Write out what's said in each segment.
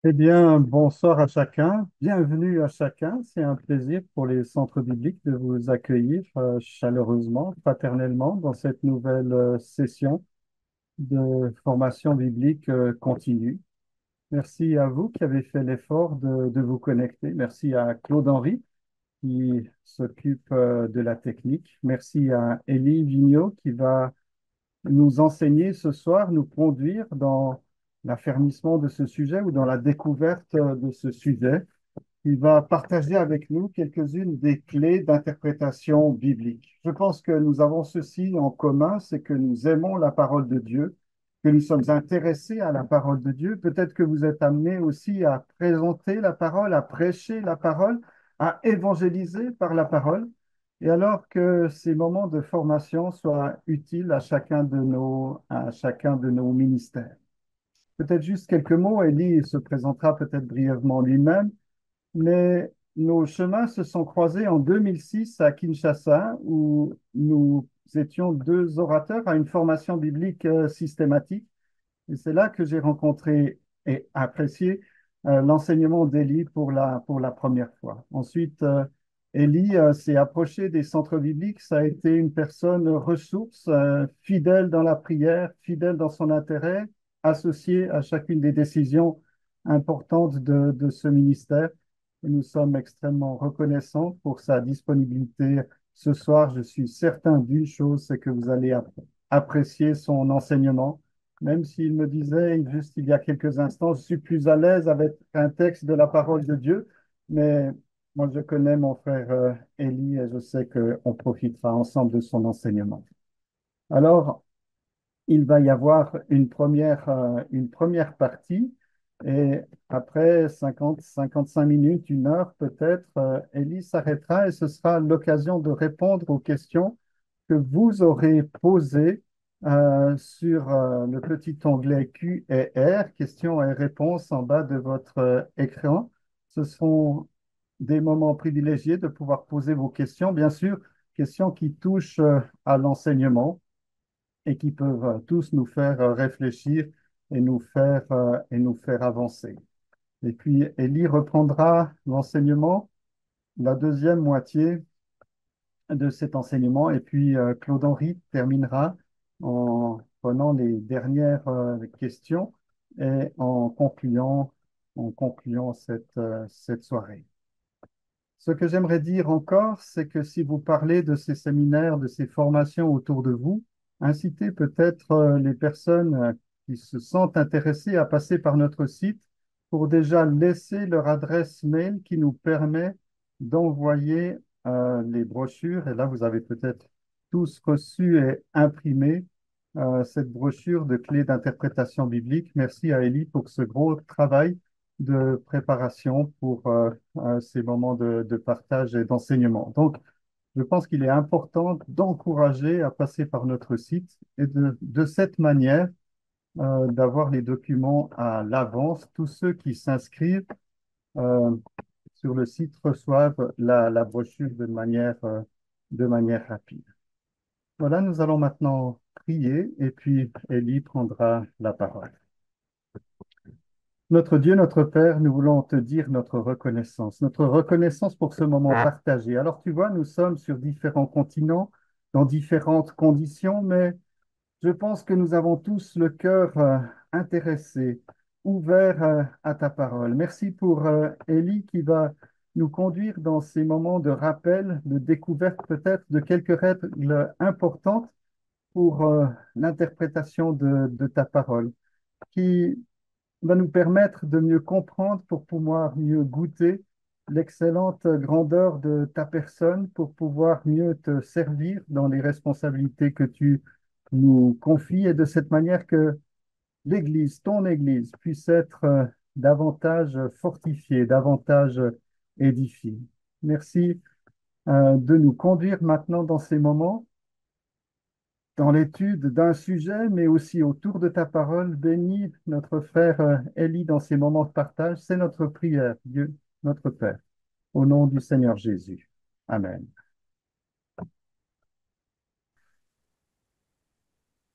Eh bien, bonsoir à chacun, bienvenue à chacun. C'est un plaisir pour les centres bibliques de vous accueillir chaleureusement, fraternellement dans cette nouvelle session de formation biblique continue. Merci à vous qui avez fait l'effort de vous connecter. Merci à Claude Henry qui s'occupe de la technique. Merci à Élie Vigneault qui va nous enseigner ce soir, nous conduire dans l'affermissement de ce sujet ou dans la découverte de ce sujet. Il va partager avec nous quelques-unes des clés d'interprétation biblique. Je pense que nous avons ceci en commun, c'est que nous aimons la parole de Dieu, que nous sommes intéressés à la parole de Dieu. Peut-être que vous êtes amenés aussi à présenter la parole, à prêcher la parole, à évangéliser par la parole. Et alors que ces moments de formation soient utiles à chacun de nos ministères. Peut-être juste quelques mots. Élie se présentera peut-être brièvement lui-même, mais nos chemins se sont croisés en 2006 à Kinshasa, où nous étions deux orateurs à une formation biblique systématique. Et c'est là que j'ai rencontré et apprécié l'enseignement d'Élie pour la première fois. Ensuite, Élie s'est approché des centres bibliques. Ça a été une personne ressource, fidèle dans la prière, fidèle dans son intérêt, associée à chacune des décisions importantes de ce ministère. Et nous sommes extrêmement reconnaissants pour sa disponibilité ce soir. Je suis certain d'une chose, c'est que vous allez apprécier son enseignement. Même s'il me disait juste il y a quelques instants, je suis plus à l'aise avec un texte de la parole de Dieu, mais moi je connais mon frère Élie et je sais qu'on profitera ensemble de son enseignement. Alors, il va y avoir une première partie et après 55 minutes, une heure peut-être, Élie s'arrêtera et ce sera l'occasion de répondre aux questions que vous aurez posées sur le petit onglet Q et R, questions et réponses en bas de votre écran. Ce sont des moments privilégiés de pouvoir poser vos questions, bien sûr, questions qui touchent à l'enseignement et qui peuvent tous nous faire réfléchir et nous faire avancer. Et puis, Élie reprendra l'enseignement, la deuxième moitié de cet enseignement, et puis Claude-Henri terminera en prenant les dernières questions et en concluant cette soirée. Ce que j'aimerais dire encore, c'est que si vous parlez de ces séminaires, de ces formations autour de vous, incitez peut-être les personnes qui se sentent intéressées à passer par notre site pour déjà laisser leur adresse mail qui nous permet d'envoyer les brochures. Et là, vous avez peut-être tous reçu et imprimé cette brochure de clés d'interprétation biblique. Merci à Élie pour ce gros travail de préparation pour ces moments de partage et d'enseignement. Donc, je pense qu'il est important d'encourager à passer par notre site et de cette manière d'avoir les documents à l'avance. Tous ceux qui s'inscrivent euh, sur le site reçoivent la brochure de manière rapide. Voilà, nous allons maintenant prier et puis Élie prendra la parole. Notre Dieu, notre Père, nous voulons te dire notre reconnaissance pour ce moment partagé. Alors tu vois, nous sommes sur différents continents, dans différentes conditions, mais je pense que nous avons tous le cœur intéressé, ouvert à ta parole. Merci pour Élie qui va nous conduire dans ces moments de rappel, de découverte peut-être de quelques règles importantes pour l'interprétation de ta parole, qui va nous permettre de mieux comprendre pour pouvoir mieux goûter l'excellente grandeur de ta personne, pour pouvoir mieux te servir dans les responsabilités que tu nous confies et de cette manière que l'Église, ton Église, puisse être davantage fortifiée, davantage édifiée. Merci de nous conduire maintenant dans ces moments dans l'étude d'un sujet, mais aussi autour de ta parole. Bénis notre frère Élie dans ces moments de partage. C'est notre prière, Dieu, notre Père, au nom du Seigneur Jésus. Amen.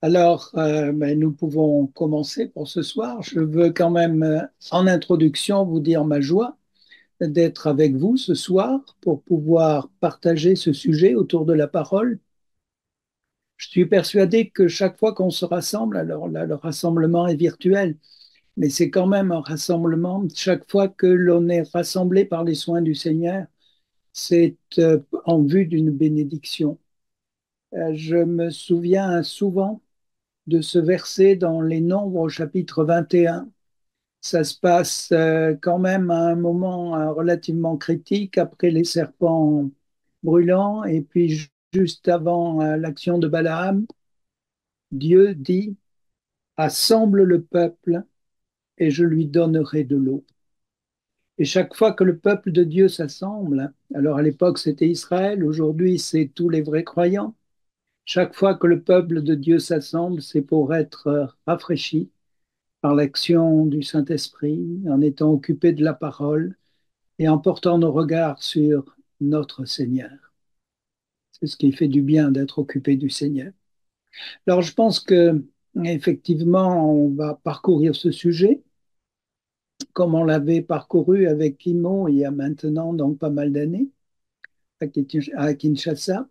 Alors, nous pouvons commencer pour ce soir. Je veux quand même, en introduction, vous dire ma joie d'être avec vous ce soir pour pouvoir partager ce sujet autour de la parole. Je suis persuadé que chaque fois qu'on se rassemble, alors là, le rassemblement est virtuel, mais c'est quand même un rassemblement. Chaque fois que l'on est rassemblé par les soins du Seigneur, c'est en vue d'une bénédiction. Je me souviens souvent de ce verset dans les Nombres au chapitre 21. Ça se passe quand même à un moment relativement critique après les serpents brûlants et puis juste avant l'action de Balaam, Dieu dit, assemble le peuple et je lui donnerai de l'eau. Et chaque fois que le peuple de Dieu s'assemble, alors à l'époque c'était Israël, aujourd'hui c'est tous les vrais croyants, chaque fois que le peuple de Dieu s'assemble, c'est pour être rafraîchi par l'action du Saint-Esprit, en étant occupé de la parole et en portant nos regards sur notre Seigneur. C'est ce qui fait du bien d'être occupé du Seigneur. Alors je pense que effectivement, on va parcourir ce sujet comme on l'avait parcouru avec Kimo il y a maintenant donc pas mal d'années à Kinshasa.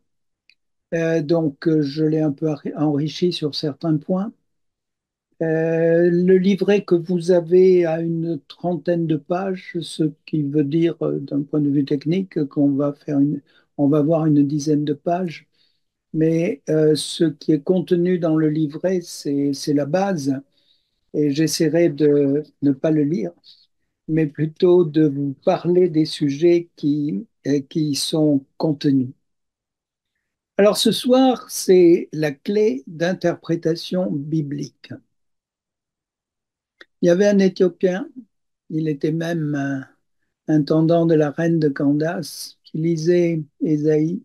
Donc je l'ai un peu enrichi sur certains points. Le livret que vous avez a une trentaine de pages, ce qui veut dire, d'un point de vue technique, on va voir une dizaine de pages. Mais ce qui est contenu dans le livret, c'est la base. Et j'essaierai de ne pas le lire, mais plutôt de vous parler des sujets qui y sont contenus. Alors ce soir, c'est la clé d'interprétation biblique. Il y avait un Éthiopien, il était même intendant de la reine de Candace, qui lisait Ésaïe.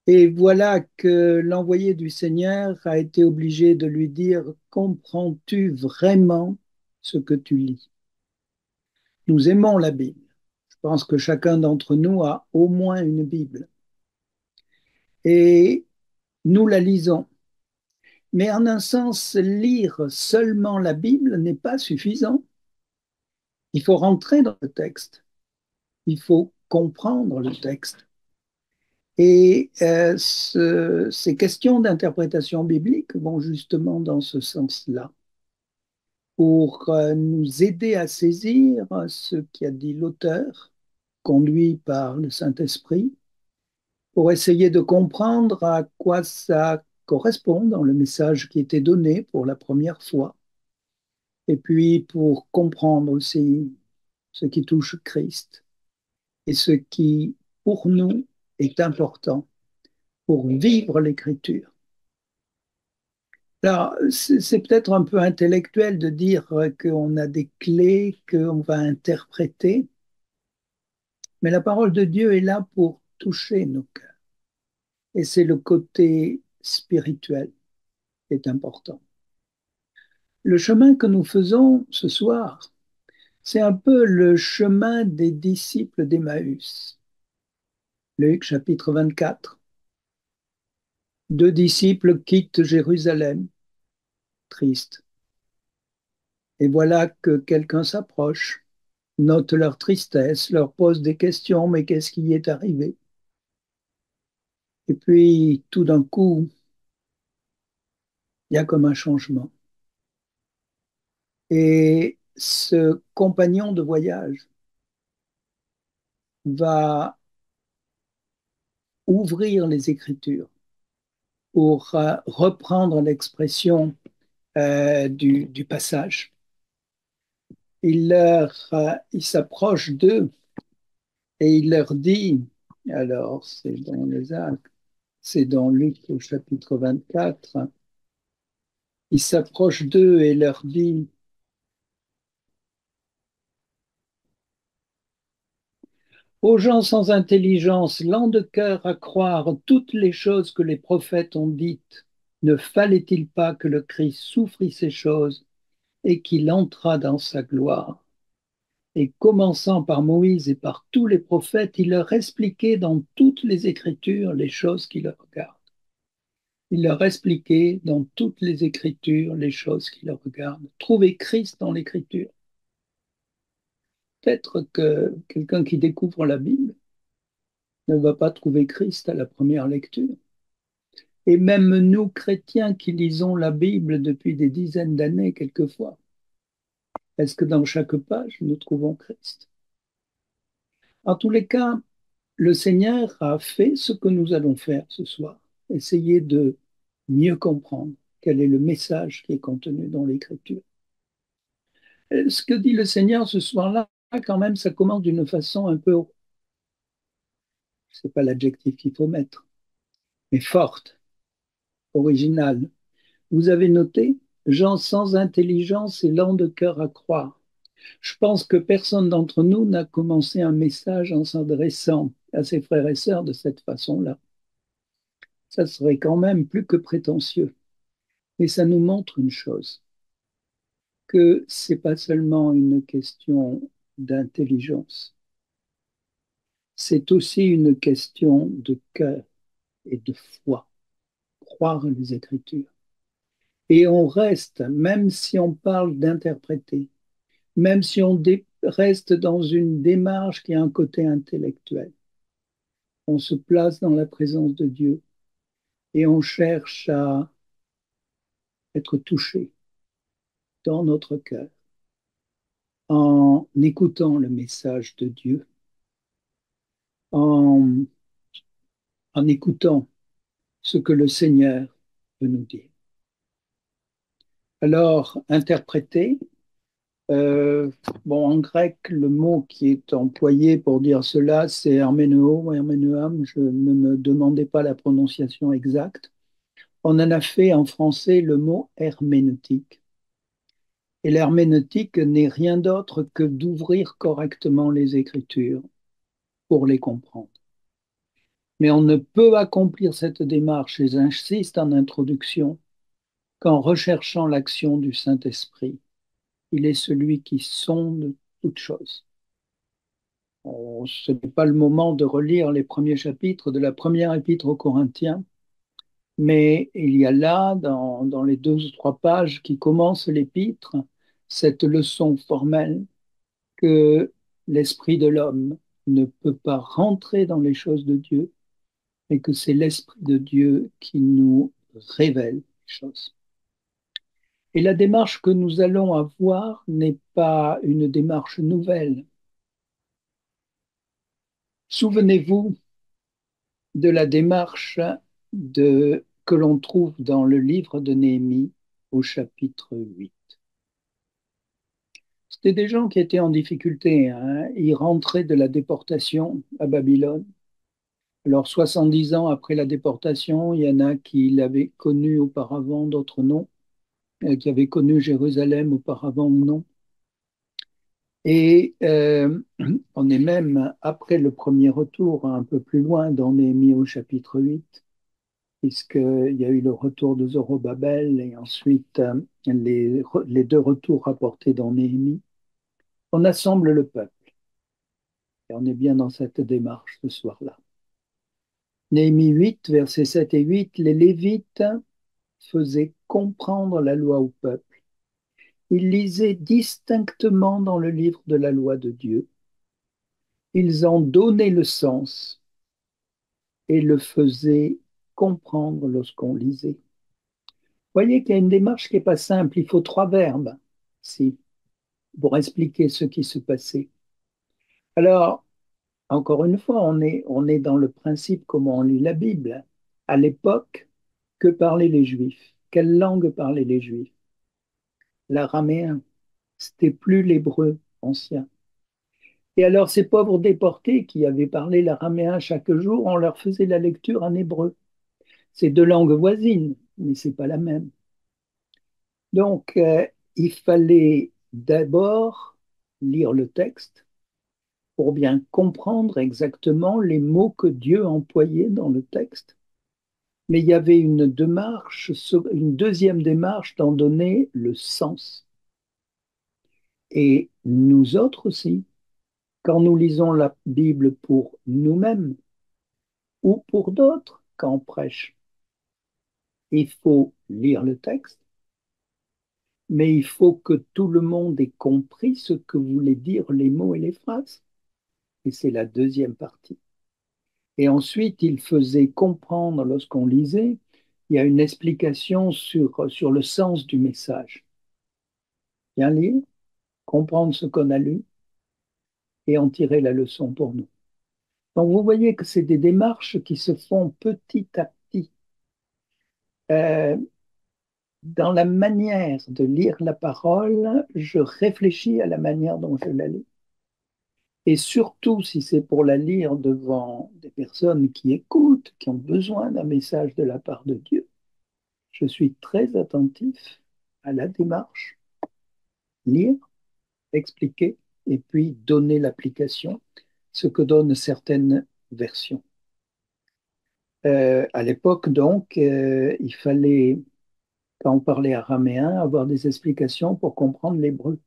Et voilà que l'envoyé du Seigneur a été obligé de lui dire, comprends-tu vraiment ce que tu lis? Nous aimons la Bible. Je pense que chacun d'entre nous a au moins une Bible. Et nous la lisons. Mais en un sens, lire seulement la Bible n'est pas suffisant. Il faut rentrer dans le texte. Il faut comprendre le texte. Et ces questions d'interprétation biblique vont justement dans ce sens-là, pour nous aider à saisir ce qu'a dit l'auteur, conduit par le Saint-Esprit, pour essayer de comprendre à quoi ça correspond dans le message qui était donné pour la première fois, et puis pour comprendre aussi ce qui touche Christ et ce qui, pour nous, est important pour vivre l'Écriture. Alors, c'est peut-être un peu intellectuel de dire qu'on a des clés qu'on va interpréter, mais la parole de Dieu est là pour toucher nos cœurs. Et c'est le côté spirituel qui est important. Le chemin que nous faisons ce soir, c'est un peu le chemin des disciples d'Emmaüs. Luc chapitre 24. Deux disciples quittent Jérusalem, tristes. Et voilà que quelqu'un s'approche, note leur tristesse, leur pose des questions, mais qu'est-ce qui est arrivé? Et puis, tout d'un coup, il y a comme un changement. Et ce compagnon de voyage va ouvrir les Écritures pour reprendre l'expression du passage. Il s'approche d'eux et il leur dit, alors c'est dans les Actes, c'est dans Luc au chapitre 24, il s'approche d'eux et leur dit, aux gens sans intelligence, lents de cœur à croire toutes les choses que les prophètes ont dites, ne fallait-il pas que le Christ souffrit ces choses et qu'il entrât dans sa gloire? Et commençant par Moïse et par tous les prophètes, il leur expliquait dans toutes les Écritures les choses qui leur regardent. Il leur expliquait dans toutes les Écritures les choses qui leur regardent. Trouver Christ dans l'Écriture. Peut-être que quelqu'un qui découvre la Bible ne va pas trouver Christ à la première lecture. Et même nous, chrétiens, qui lisons la Bible depuis des dizaines d'années, quelquefois, est-ce que dans chaque page, nous trouvons Christ? En tous les cas, le Seigneur a fait ce que nous allons faire ce soir, essayer de mieux comprendre quel est le message qui est contenu dans l'Écriture. Ce que dit le Seigneur ce soir-là, quand même, ça commence d'une façon un peu, c'est pas l'adjectif qu'il faut mettre, mais forte, originale. Vous avez noté, gens sans intelligence et lents de cœur à croire. Je pense que personne d'entre nous n'a commencé un message en s'adressant à ses frères et sœurs de cette façon-là. Ça serait quand même plus que prétentieux. Et ça nous montre une chose, que c'est pas seulement une question d'intelligence, c'est aussi une question de cœur et de foi, croire les Écritures. Et on reste, même si on parle d'interpréter, même si on reste dans une démarche qui a un côté intellectuel, on se place dans la présence de Dieu et on cherche à être touché dans notre cœur en écoutant le message de Dieu, en, en écoutant ce que le Seigneur veut nous dire. Alors, interpréter, euh, bon, en grec, le mot qui est employé pour dire cela, c'est herméneo ou herméneum. Je ne me demandais pas la prononciation exacte. On en a fait en français le mot herméneutique. Et l'herméneutique n'est rien d'autre que d'ouvrir correctement les Écritures pour les comprendre. Mais on ne peut accomplir cette démarche, et j'insiste en introduction, qu'en recherchant l'action du Saint-Esprit. Il est celui qui sonde toutes choses. Ce n'est pas le moment de relire les premiers chapitres de la première épître aux Corinthiens, mais il y a là, dans les 2 ou 3 pages qui commencent l'épître, cette leçon formelle que l'esprit de l'homme ne peut pas rentrer dans les choses de Dieu et que c'est l'esprit de Dieu qui nous révèle les choses. Et la démarche que nous allons avoir n'est pas une démarche nouvelle. Souvenez-vous de la démarche que l'on trouve dans le livre de Néhémie au chapitre 8. C'était des gens qui étaient en difficulté, hein. Ils rentraient de la déportation à Babylone. Alors, 70 ans après la déportation, il y en a qui l'avaient connu auparavant, d'autres non, qui avaient connu Jérusalem auparavant ou non. Et on est même, après le premier retour, un peu plus loin dans Néhémie au chapitre 8, puisqu'il y a eu le retour de Zorobabel et ensuite les 2 retours rapportés dans Néhémie. On assemble le peuple. Et on est bien dans cette démarche ce soir-là. Néhémie 8, versets 7 et 8, les Lévites faisaient comprendre la loi au peuple. Ils lisaient distinctement dans le livre de la loi de Dieu. Ils en donnaient le sens et le faisaient comprendre lorsqu'on lisait. Vous voyez qu'il y a une démarche qui n'est pas simple. Il faut 3 verbes si, pour expliquer ce qui se passait. Alors, encore une fois, on est dans le principe comment on lit la Bible. À l'époque, que parlaient les Juifs? Quelle langue parlaient les Juifs? L'araméen. C'était plus l'hébreu ancien. Et alors, ces pauvres déportés qui avaient parlé l'araméen chaque jour, on leur faisait la lecture en hébreu. C'est 2 langues voisines, mais c'est pas la même. Donc, il fallait d'abord lire le texte pour bien comprendre exactement les mots que Dieu employait dans le texte. Mais il y avait une deuxième démarche d'en donner le sens. Et nous autres aussi, quand nous lisons la Bible pour nous-mêmes ou pour d'autres, quand on prêche, Il faut lire le texte, mais il faut que tout le monde ait compris ce que voulaient dire les mots et les phrases. Et c'est la deuxième partie. Et ensuite, il faisait comprendre, lorsqu'on lisait, il y a une explication sur le sens du message. Bien lire, comprendre ce qu'on a lu et en tirer la leçon pour nous. Donc vous voyez que c'est des démarches qui se font petit à petit. Euh, dans la manière de lire la parole, je réfléchis à la manière dont je la lis. Et surtout, si c'est pour la lire devant des personnes qui écoutent, qui ont besoin d'un message de la part de Dieu, je suis très attentif à la démarche, lire, expliquer et puis donner l'application, ce que donnent certaines versions. À l'époque, donc, il fallait, quand on parlait araméen, avoir des explications pour comprendre l'hébreu.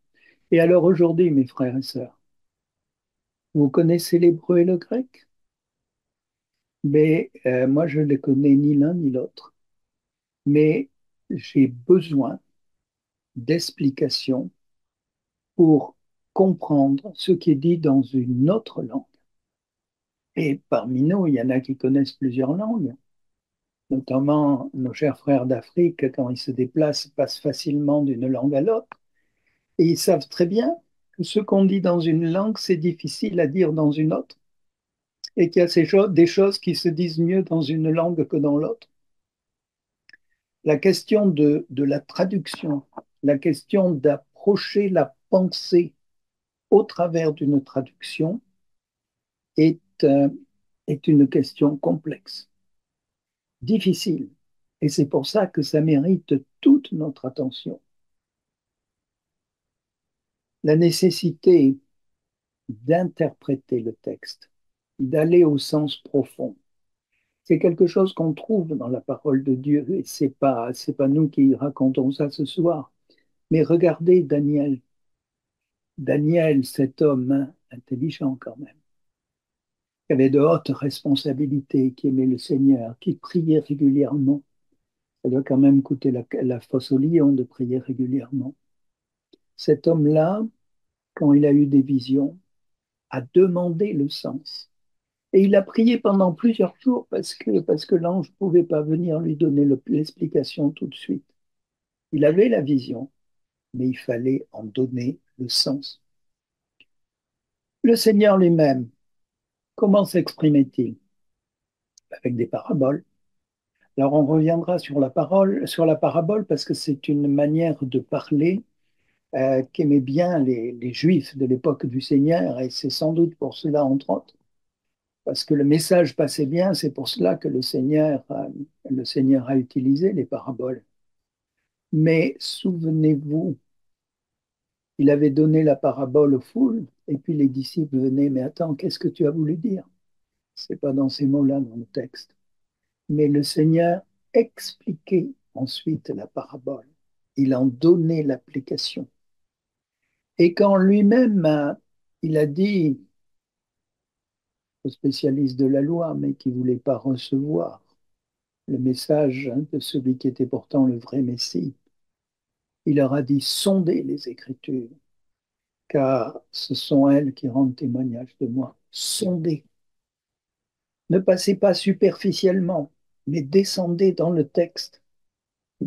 Et alors aujourd'hui, mes frères et sœurs, vous connaissez l'hébreu et le grec? Mais moi, je ne les connais ni l'un ni l'autre. Mais j'ai besoin d'explications pour comprendre ce qui est dit dans une autre langue. Et parmi nous, il y en a qui connaissent plusieurs langues, notamment nos chers frères d'Afrique, quand ils se déplacent, passent facilement d'une langue à l'autre. Et ils savent très bien que ce qu'on dit dans une langue, c'est difficile à dire dans une autre, et qu'il y a des choses qui se disent mieux dans une langue que dans l'autre. La question de la traduction, la question d'approcher la pensée au travers d'une traduction est, est une question complexe, difficile. Et c'est pour ça que ça mérite toute notre attention. La nécessité d'interpréter le texte, d'aller au sens profond, c'est quelque chose qu'on trouve dans la parole de Dieu. Et c'est pas nous qui racontons ça ce soir. Mais regardez Daniel. Daniel, cet homme intelligent quand même, qui avait de hautes responsabilités, qui aimait le Seigneur, qui priait régulièrement. Ça doit quand même coûter la fosse au lion de prier régulièrement. Cet homme-là, quand il a eu des visions, a demandé le sens. Et il a prié pendant plusieurs jours parce que l'ange ne pouvait pas venir lui donner l'explication tout de suite. Il avait la vision, mais il fallait en donner le sens. Le Seigneur lui-même, comment s'exprimait-il? Avec des paraboles. Alors on reviendra sur la parabole parce que c'est une manière de parler qu'aimaient bien les Juifs de l'époque du Seigneur et c'est sans doute pour cela entre autres parce que le message passait bien, c'est pour cela que le Seigneur a utilisé les paraboles. Mais souvenez-vous, il avait donné la parabole aux foules et puis les disciples venaient, mais attends, qu'est-ce que tu as voulu dire? C'est pas dans ces mots-là dans le texte. Mais le Seigneur expliquait ensuite la parabole. Il en donnait l'application. Et quand lui-même, il a dit aux spécialistes de la loi, mais qui ne voulaient pas recevoir le message de celui qui était pourtant le vrai Messie, il leur a dit, sondez les Écritures, car ce sont elles qui rendent témoignage de moi. Sondez. Ne passez pas superficiellement, mais descendez dans le texte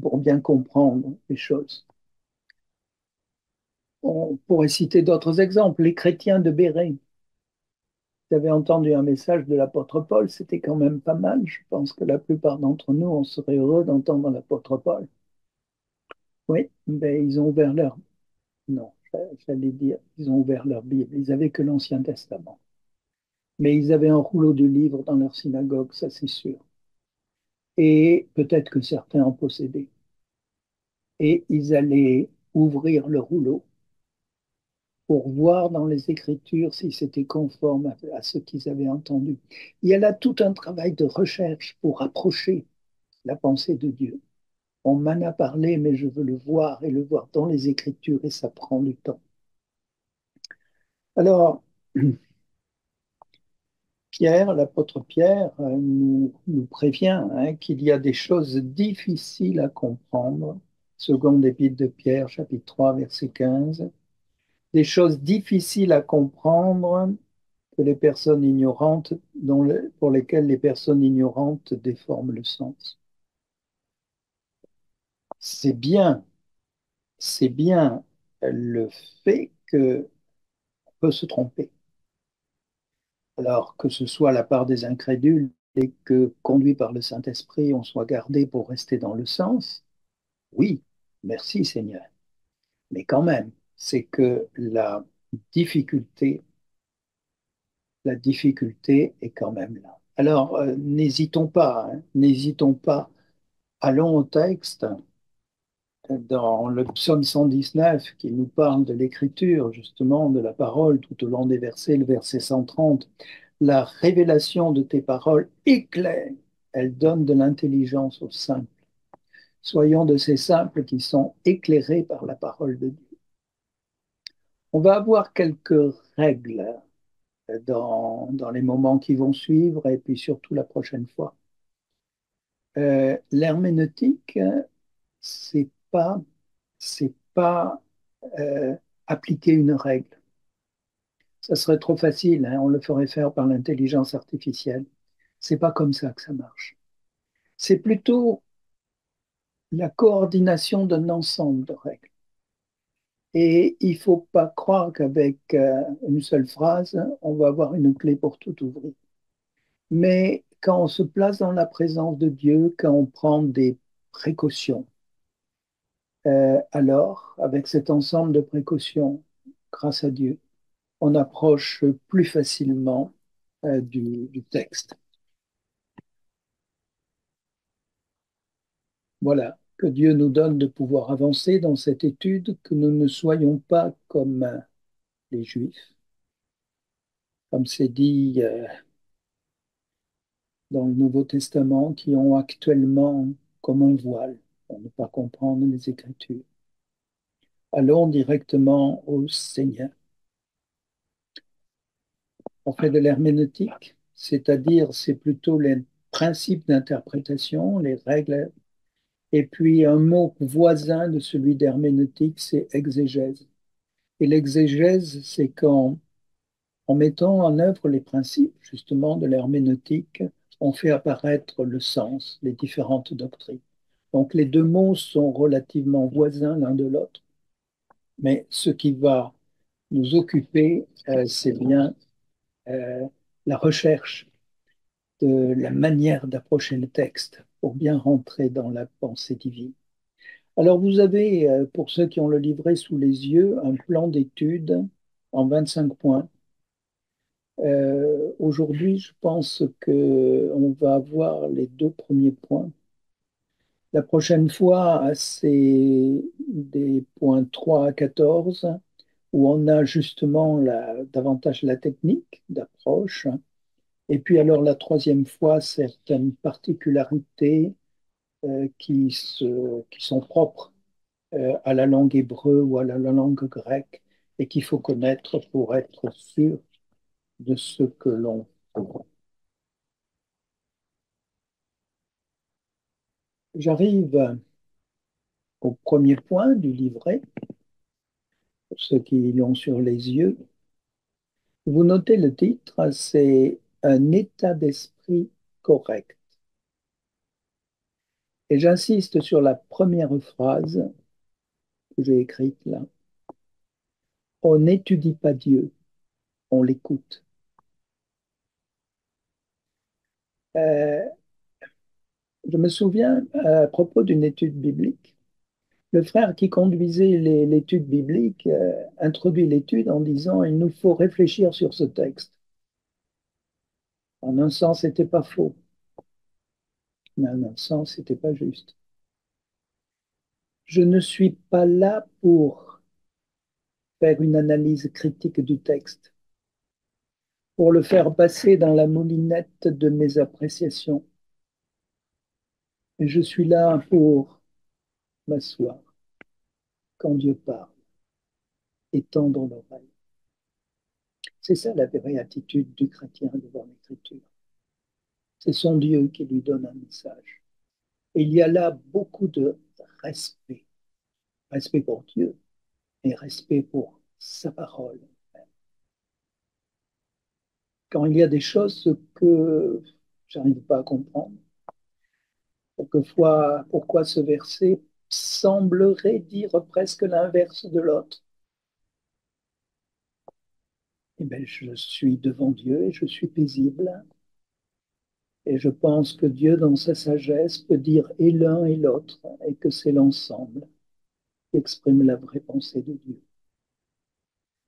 pour bien comprendre les choses. On pourrait citer d'autres exemples. Les chrétiens de Béret. Vous avez entendu un message de l'apôtre Paul, c'était quand même pas mal. Je pense que la plupart d'entre nous, on serait heureux d'entendre l'apôtre Paul. Oui, mais ils ont ouvert leur... Non, j'allais dire, ils ont ouvert leur Bible. Ils n'avaient que l'Ancien Testament. Mais ils avaient un rouleau de livres dans leur synagogue, ça c'est sûr. Et peut-être que certains en possédaient. Et ils allaient ouvrir le rouleau pour voir dans les Écritures si c'était conforme à ce qu'ils avaient entendu. Il y a là tout un travail de recherche pour approcher la pensée de Dieu. On m'en a parlé, mais je veux le voir et le voir dans les Écritures et ça prend du temps. Alors, Pierre, l'apôtre Pierre, nous prévient hein, qu'il y a des choses difficiles à comprendre. Seconde épître de Pierre, chapitre 3, verset 15. Des choses difficiles à comprendre que les personnes ignorantes, pour lesquelles les personnes ignorantes déforment le sens. C'est bien, c'est bien le fait qu'on peut se tromper. Alors que ce soit la part des incrédules et que, conduit par le Saint-Esprit, on soit gardé pour rester dans le sens, oui, merci Seigneur. Mais quand même, c'est que difficulté, la difficulté est quand même là. Alors, n'hésitons pas, hein, n'hésitons pas. Allons au texte dans le psaume 119 qui nous parle de l'écriture, justement, de la parole tout au long des versets, le verset 130. La révélation de tes paroles éclaire, elle donne de l'intelligence aux simples. Soyons de ces simples qui sont éclairés par la parole de Dieu. On va avoir quelques règles dans les moments qui vont suivre et puis surtout la prochaine fois. L'herméneutique, c'est pas, c'est pas appliquer une règle. Ça serait trop facile, hein, on le ferait faire par l'intelligence artificielle. C'est pas comme ça que ça marche. C'est plutôt la coordination d'un ensemble de règles. Et il ne faut pas croire qu'avec une seule phrase, on va avoir une clé pour tout ouvrir. Mais quand on se place dans la présence de Dieu, quand on prend des précautions, alors, avec cet ensemble de précautions, grâce à Dieu, on approche plus facilement du texte. Voilà, que Dieu nous donne de pouvoir avancer dans cette étude, que nous ne soyons pas comme les Juifs, comme c'est dit dans le Nouveau Testament, qui ont actuellement comme un voile pour ne pas comprendre les Écritures. Allons directement au Seigneur. On fait de l'herméneutique, c'est-à-dire c'est plutôt les principes d'interprétation, les règles, et puis un mot voisin de celui d'herméneutique, c'est exégèse. Et l'exégèse, c'est quand, en mettant en œuvre les principes justement de l'herméneutique, on fait apparaître le sens, les différentes doctrines. Donc les deux mots sont relativement voisins l'un de l'autre, mais ce qui va nous occuper, c'est bien euh, la recherche de la manière d'approcher le texte pour bien rentrer dans la pensée divine. Alors vous avez, pour ceux qui ont le livret sous les yeux, un plan d'étude en 25 points. Aujourd'hui, je pense qu'on va avoir les deux premiers points. La prochaine fois, c'est des points 3 à 14, où on a justement davantage la technique d'approche. Et puis alors la troisième fois, certaines particularités qui sont propres à la langue hébreu ou à la langue grecque et qu'il faut connaître pour être sûr de ce que l'on fait. J'arrive au premier point du livret, pour ceux qui l'ont sur les yeux. Vous notez le titre, c'est un état d'esprit correct. Et j'insiste sur la première phrase que j'ai écrite là. On n'étudie pas Dieu, on l'écoute. Euh, je me souviens à propos d'une étude biblique, le frère qui conduisait l'étude biblique introduit l'étude en disant il nous faut réfléchir sur ce texte. En un sens, c'était pas faux, mais en un sens, c'était pas juste. Je ne suis pas là pour faire une analyse critique du texte, pour le faire passer dans la moulinette de mes appréciations. Je suis là pour m'asseoir quand Dieu parle et tendre l'oreille. C'est ça la vraie attitude du chrétien devant l'Écriture. C'est son Dieu qui lui donne un message. Et il y a là beaucoup de respect. Respect pour Dieu et respect pour sa parole. Quand il y a des choses que j'arrive pas à comprendre, quelquefois, pourquoi ce verset semblerait dire presque l'inverse de l'autre, eh bien, je suis devant Dieu et je suis paisible. Et je pense que Dieu, dans sa sagesse, peut dire et l'un et l'autre, et que c'est l'ensemble qui exprime la vraie pensée de Dieu.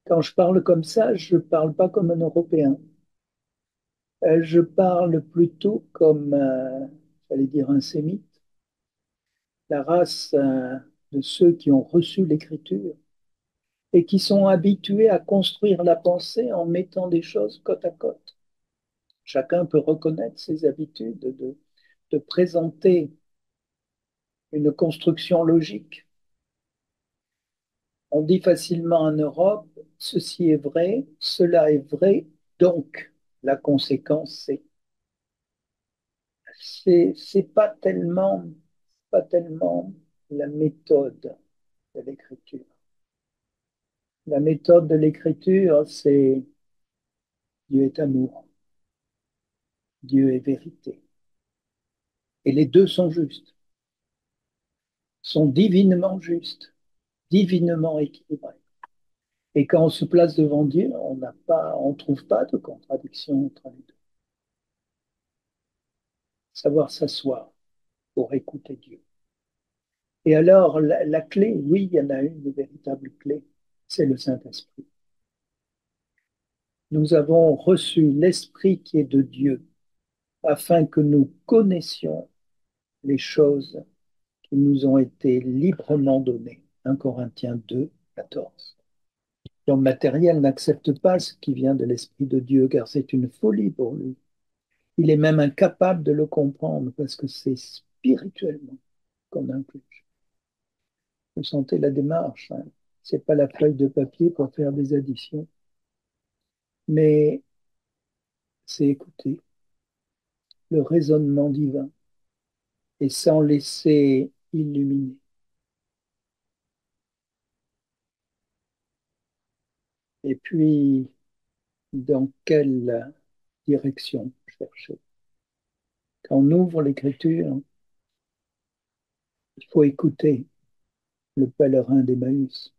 Quand je parle comme ça, je ne parle pas comme un Européen. Je parle plutôt comme, j'allais dire, un sémite, la race de ceux qui ont reçu l'Écriture et qui sont habitués à construire la pensée en mettant des choses côte à côte. Chacun peut reconnaître ses habitudes de présenter une construction logique. On dit facilement en Europe, ceci est vrai, cela est vrai, donc la conséquence c'est pas tellement la méthode de l'écriture. La méthode de l'écriture, c'est Dieu est amour, Dieu est vérité. Et les deux sont justes, sont divinement justes, divinement équilibrés. Et quand on se place devant Dieu, on trouve pas de contradiction entre les deux. Savoir s'asseoir pour écouter Dieu. Et alors, la clé, oui, il y en a une véritable clé, c'est le Saint-Esprit. Nous avons reçu l'Esprit qui est de Dieu afin que nous connaissions les choses qui nous ont été librement données. 1 Corinthiens 2, 14. L'homme matériel n'accepte pas ce qui vient de l'Esprit de Dieu car c'est une folie pour lui. Il est même incapable de le comprendre parce que c'est spirituellement qu'on inculque. Vous sentez la démarche, hein? C'est pas la feuille de papier pour faire des additions, mais c'est écouter le raisonnement divin et s'en laisser illuminer. Et puis, dans quelle direction chercher? Quand on ouvre l'écriture, il faut écouter le pèlerin d'Emmaüs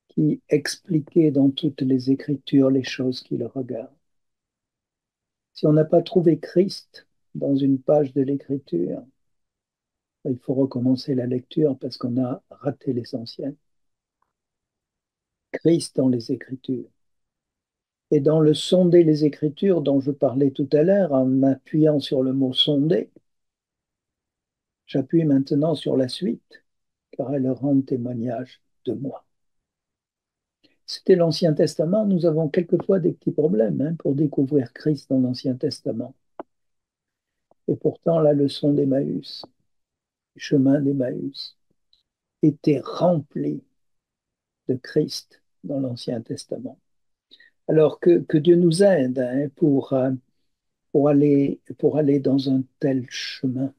qui expliquait dans toutes les écritures les choses qui le regardent. Si on n'a pas trouvé Christ dans une page de l'écriture, il faut recommencer la lecture parce qu'on a raté l'essentiel. Christ dans les Écritures. Et dans le sonder les Écritures dont je parlais tout à l'heure, en m'appuyant sur le mot sonder, j'appuie maintenant sur la suite, car elle rend témoignage de moi. C'était l'Ancien Testament, nous avons quelquefois des petits problèmes pour découvrir Christ dans l'Ancien Testament. Et pourtant, la leçon d'Emmaüs, le chemin d'Emmaüs, était rempli de Christ dans l'Ancien Testament. Alors que Dieu nous aide pour aller dans un tel chemin.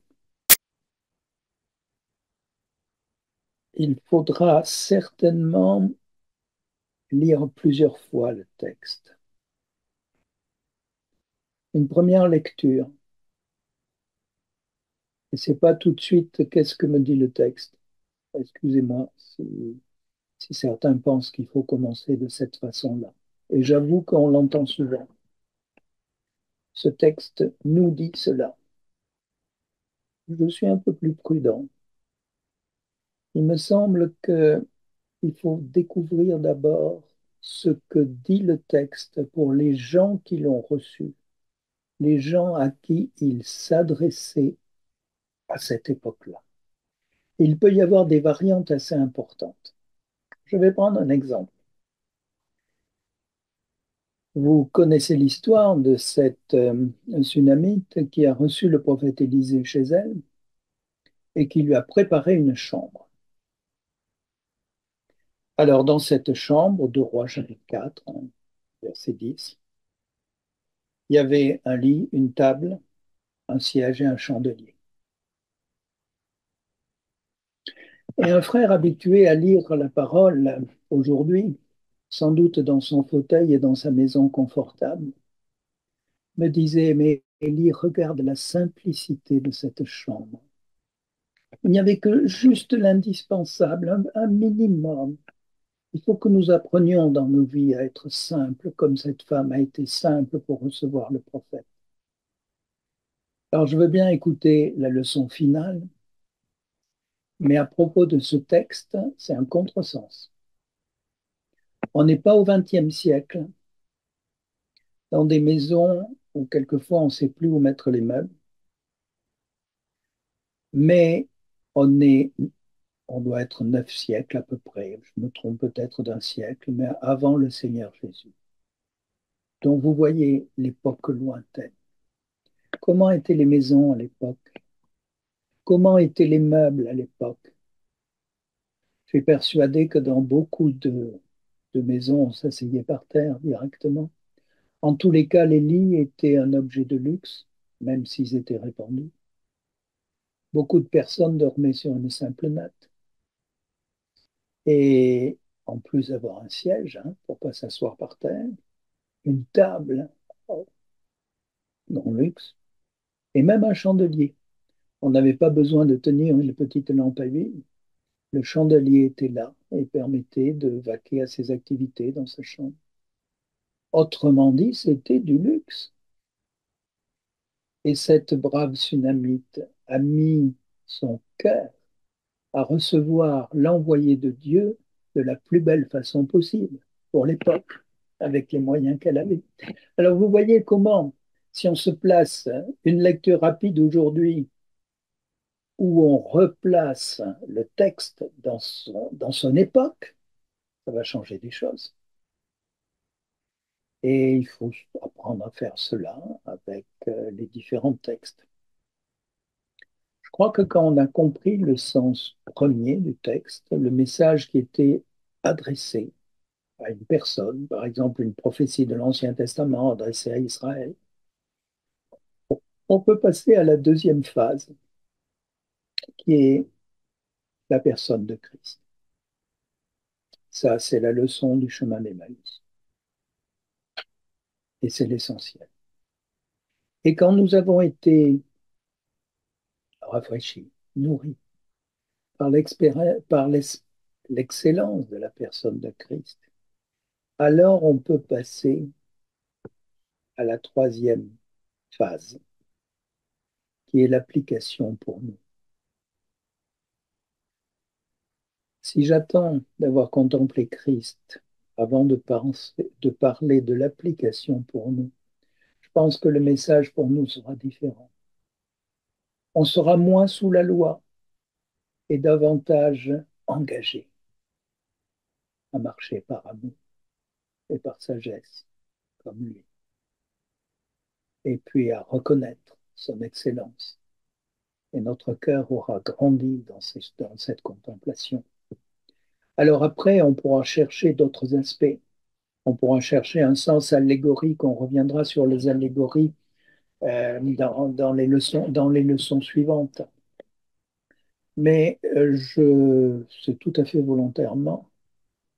Il faudra certainement lire plusieurs fois le texte. Une première lecture, et c'est pas tout de suite qu'est-ce que me dit le texte. Excusez-moi si certains pensent qu'il faut commencer de cette façon-là. Et j'avoue qu'on l'entend souvent. Ce texte nous dit cela. Je suis un peu plus prudent. Il me semble qu'il faut découvrir d'abord ce que dit le texte pour les gens qui l'ont reçu, les gens à qui il s'adressait à cette époque-là. Il peut y avoir des variantes assez importantes. Je vais prendre un exemple. Vous connaissez l'histoire de cette Sunamite qui a reçu le prophète Élisée chez elle et qui lui a préparé une chambre. Alors, dans cette chambre, 2 Rois chapitre 4, hein, verset 10, il y avait un lit, une table, un siège et un chandelier. Et un frère habitué à lire la parole aujourd'hui, sans doute dans son fauteuil et dans sa maison confortable, me disait, mais Élie, regarde la simplicité de cette chambre. Il n'y avait que juste l'indispensable, un minimum. Il faut que nous apprenions dans nos vies à être simples, comme cette femme a été simple pour recevoir le prophète. Alors, je veux bien écouter la leçon finale, mais à propos de ce texte, c'est un contresens. On n'est pas au XXe siècle, dans des maisons où quelquefois on ne sait plus où mettre les meubles, mais on est, on doit être 9 siècles à peu près. Je me trompe peut-être d'un siècle, mais avant le Seigneur Jésus. Donc vous voyez l'époque lointaine. Comment étaient les maisons à l'époque? Comment étaient les meubles à l'époque? Je suis persuadé que dans beaucoup de maisons, on s'asseyait par terre directement. En tous les cas, les lits étaient un objet de luxe, même s'ils étaient répandus. Beaucoup de personnes dormaient sur une simple natte. Et en plus d'avoir un siège, hein, pour ne pas s'asseoir par terre, une table, oh, non luxe, et même un chandelier. On n'avait pas besoin de tenir une petite lampe à huile. Le chandelier était là et permettait de vaquer à ses activités dans sa chambre. Autrement dit, c'était du luxe. Et cette brave Sunamite a mis son cœur à recevoir l'envoyé de Dieu de la plus belle façon possible pour l'époque, avec les moyens qu'elle avait. Alors vous voyez comment, si on se place une lecture rapide aujourd'hui, où on replace le texte dans son époque, ça va changer des choses. Et il faut apprendre à faire cela avec les différents textes. Je crois que quand on a compris le sens premier du texte, le message qui était adressé à une personne, par exemple une prophétie de l'Ancien Testament adressée à Israël, on peut passer à la deuxième phase, qui est la personne de Christ. Ça, c'est la leçon du chemin d'Emmaüs. Et c'est l'essentiel. Et quand nous avons été rafraîchis, nourris par l'excellence de la personne de Christ, alors on peut passer à la troisième phase, qui est l'application pour nous. Si j'attends d'avoir contemplé Christ avant de parler de l'application pour nous, je pense que le message pour nous sera différent. On sera moins sous la loi et davantage engagé à marcher par amour et par sagesse, comme lui, et puis à reconnaître son excellence. Et notre cœur aura grandi dans cette contemplation. Alors après, on pourra chercher d'autres aspects. On pourra chercher un sens allégorique. On reviendra sur les allégories dans les leçons suivantes. Mais c'est tout à fait volontairement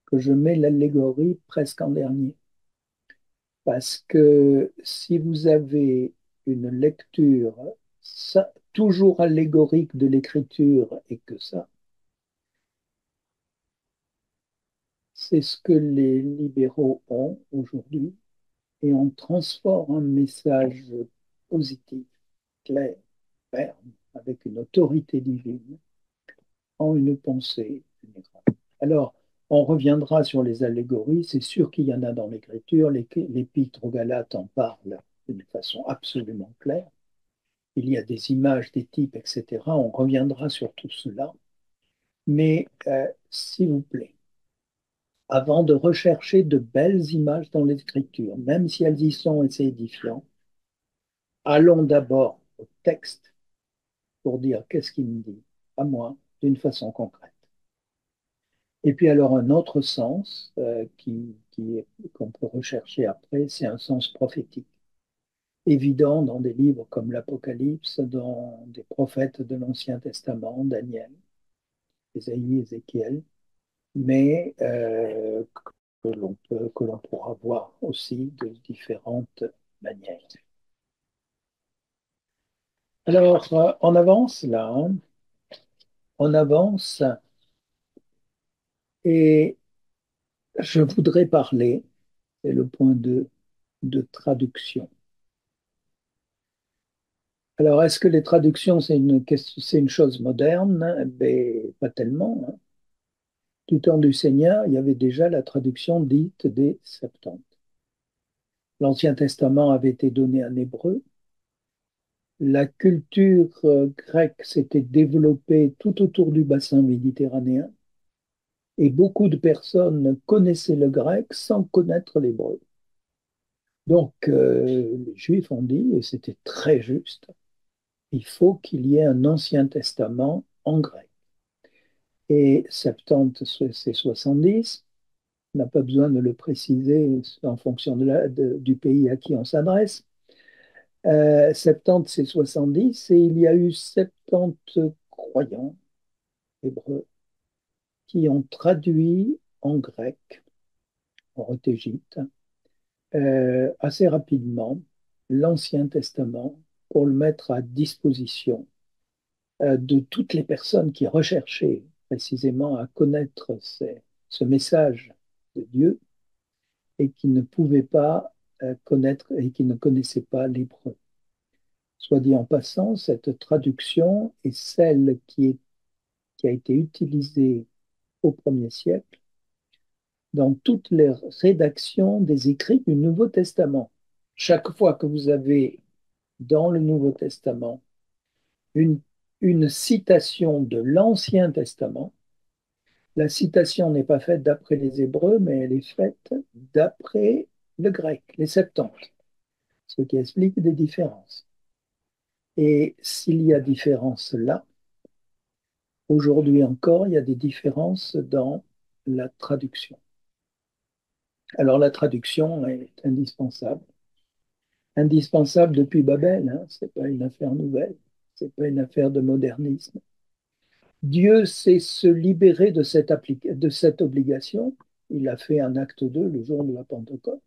que je mets l'allégorie presque en dernier. Parce que si vous avez une lecture toujours allégorique de l'écriture et que ça, c'est ce que les libéraux ont aujourd'hui, et on transforme un message positif, clair, ferme, avec une autorité divine, en une pensée générale. Alors, on reviendra sur les allégories, c'est sûr qu'il y en a dans l'Écriture, l'Épître aux Galates en parle d'une façon absolument claire, il y a des images, des types, etc. On reviendra sur tout cela, mais s'il vous plaît, avant de rechercher de belles images dans l'Écriture, même si elles y sont et c'est édifiant, allons d'abord au texte pour dire qu'est-ce qu'il me dit à moi d'une façon concrète. Et puis alors un autre sens qu'on peut rechercher après, c'est un sens prophétique, évident dans des livres comme l'Apocalypse, dans des prophètes de l'Ancien Testament, Daniel, Ésaïe, Ézéchiel, mais que l'on pourra voir aussi de différentes manières. Alors, on avance là, hein. On avance et je voudrais parler, c'est le point de traduction. Alors, est-ce que les traductions, c'est une chose moderne? Ben, pas tellement, hein. Du temps du Seigneur, il y avait déjà la traduction dite des Septante. L'Ancien Testament avait été donné en hébreu. La culture grecque s'était développée tout autour du bassin méditerranéen et beaucoup de personnes connaissaient le grec sans connaître l'hébreu. Donc, les Juifs ont dit, et c'était très juste, il faut qu'il y ait un Ancien Testament en grec. Et 70, c'est 70. On n'a pas besoin de le préciser en fonction du pays à qui on s'adresse. 70, c'est 70, et il y a eu 70 croyants hébreux qui ont traduit en grec, en Égypte, assez rapidement l'Ancien Testament pour le mettre à disposition de toutes les personnes qui recherchaient précisément à connaître ce message de Dieu et qui ne pouvaient pas connaître et qui ne connaissaient pas l'hébreu. Soit dit en passant, cette traduction est celle qui a été utilisée au premier siècle dans toutes les rédactions des écrits du Nouveau Testament. Chaque fois que vous avez dans le Nouveau Testament une, une citation de l'Ancien Testament, la citation n'est pas faite d'après les Hébreux, mais elle est faite d'après le grec, les Septante, ce qui explique des différences. Et s'il y a différence là, aujourd'hui encore, il y a des différences dans la traduction. Alors la traduction est indispensable. Indispensable depuis Babel, hein, ce n'est pas une affaire nouvelle, ce n'est pas une affaire de modernisme. Dieu sait se libérer de cette obligation. Il a fait un acte 2 le jour de la Pentecôte.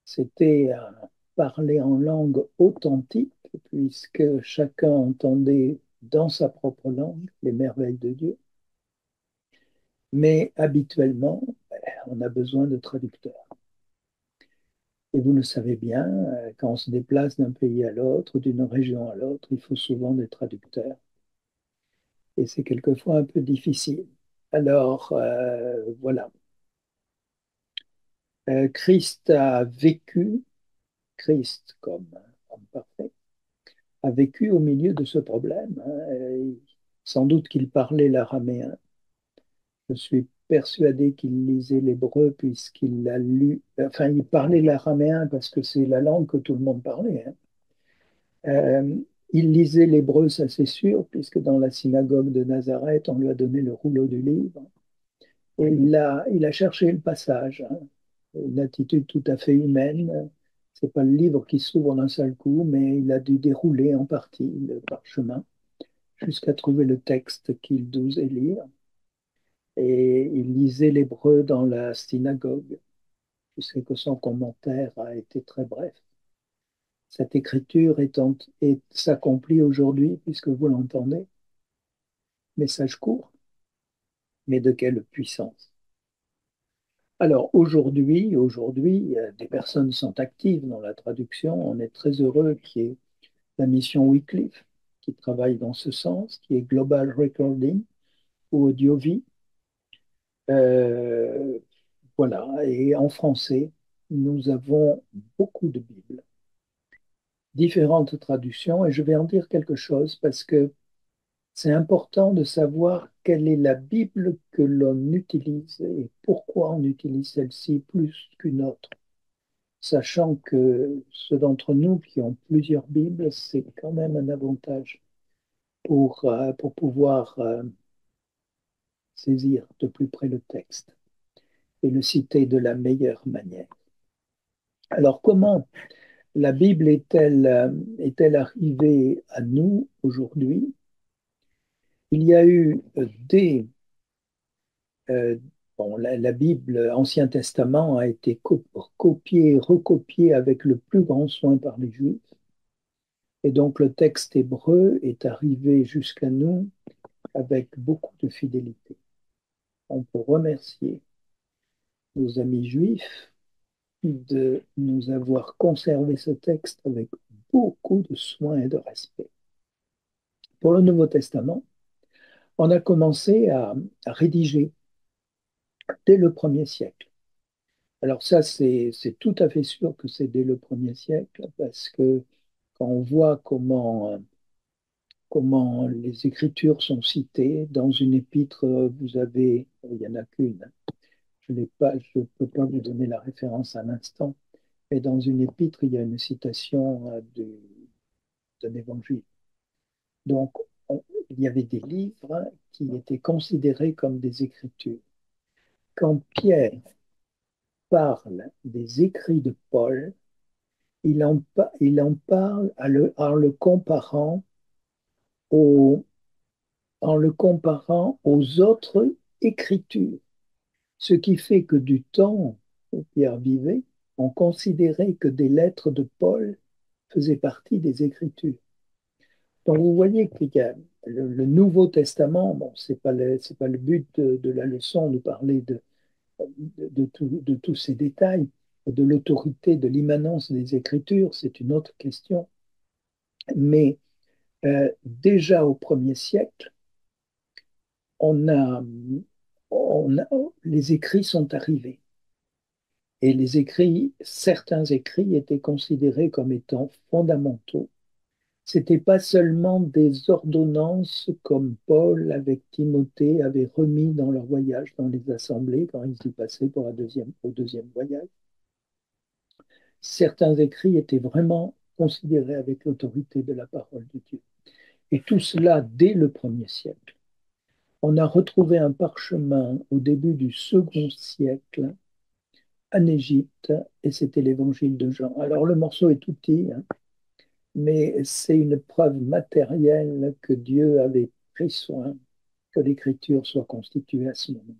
C'était parler en langue authentique, puisque chacun entendait dans sa propre langue les merveilles de Dieu. Mais habituellement, on a besoin de traducteurs. Et vous le savez bien, quand on se déplace d'un pays à l'autre, d'une région à l'autre, il faut souvent des traducteurs. Et c'est quelquefois un peu difficile. Alors, voilà. Christ a vécu, Christ comme homme parfait, a vécu au milieu de ce problème, hein. Sans doute qu'il parlait l'araméen. Je suis persuadé qu'il lisait l'hébreu puisqu'il l'a lu. Enfin, il parlait l'araméen parce que c'est la langue que tout le monde parlait, hein. Il lisait l'hébreu, ça c'est sûr, puisque dans la synagogue de Nazareth, on lui a donné le rouleau du livre. Et il a cherché le passage, hein. Une attitude tout à fait humaine. C'est pas le livre qui s'ouvre d'un seul coup, mais il a dû dérouler en partie le parchemin jusqu'à trouver le texte qu'il devait lire. Et il lisait l'hébreu dans la synagogue. Je sais que son commentaire a été très bref. Cette écriture s'accomplit aujourd'hui, puisque vous l'entendez. Message court, mais de quelle puissance. Alors aujourd'hui, des personnes sont actives dans la traduction. On est très heureux qu'il y ait la mission Wycliffe qui travaille dans ce sens, qui est Global Recording ou Audiovie. Euh, voilà, et en français, nous avons beaucoup de Bibles, différentes traductions, et je vais en dire quelque chose parce que c'est important de savoir quelle est la Bible que l'on utilise et pourquoi on utilise celle-ci plus qu'une autre, sachant que ceux d'entre nous qui ont plusieurs Bibles, c'est quand même un avantage pour pouvoir saisir de plus près le texte et le citer de la meilleure manière. Alors, comment la Bible est-elle arrivée à nous aujourd'hui? Il y a eu euh, bon, la Bible, Ancien Testament, a été copié, recopié avec le plus grand soin par les Juifs. Et donc le texte hébreu est arrivé jusqu'à nous avec beaucoup de fidélité. On peut remercier nos amis juifs de nous avoir conservé ce texte avec beaucoup de soin et de respect. Pour le Nouveau Testament, on a commencé à rédiger dès le premier siècle. Alors ça, c'est tout à fait sûr que c'est dès le premier siècle, parce que quand on voit comment les Écritures sont citées, dans une épître, vous avez, il n'y en a qu'une, je ne peux pas vous donner la référence à l'instant, mais dans une épître, il y a une citation d'un évangile. Donc, il y avait des livres qui étaient considérés comme des Écritures. Quand Pierre parle des écrits de Paul, il en parle en le comparant aux, en le comparant aux autres écritures. Ce qui fait que du temps où Pierre vivait, on considérait que des lettres de Paul faisaient partie des Écritures. Donc vous voyez qu'il y a le Nouveau Testament, bon, c'est pas le but de la leçon de parler de tous ces détails, de l'autorité, de l'immanence des Écritures, c'est une autre question. Mais déjà au premier siècle, on a, les écrits sont arrivés. Et certains écrits étaient considérés comme étant fondamentaux. C'était pas seulement des ordonnances comme Paul avec Timothée avait remis dans leur voyage dans les assemblées quand ils y passaient pour au deuxième voyage. Certains écrits étaient vraiment considérés avec l'autorité de la parole de Dieu. Et tout cela dès le premier siècle. On a retrouvé un parchemin au début du second siècle en Égypte, et c'était l'évangile de Jean. Alors le morceau est tout petit, hein, mais c'est une preuve matérielle que Dieu avait pris soin que l'écriture soit constituée à ce moment.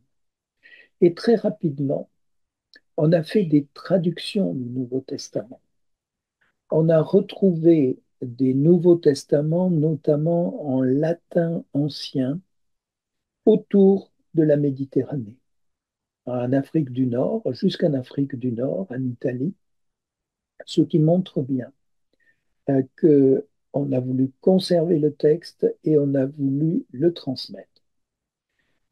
Et très rapidement, on a fait des traductions du Nouveau Testament. On a retrouvé des Nouveaux Testaments, notamment en latin ancien, autour de la Méditerranée, en Afrique du Nord, jusqu'en Afrique du Nord, en Italie, ce qui montre bien qu'on a voulu conserver le texte et on a voulu le transmettre.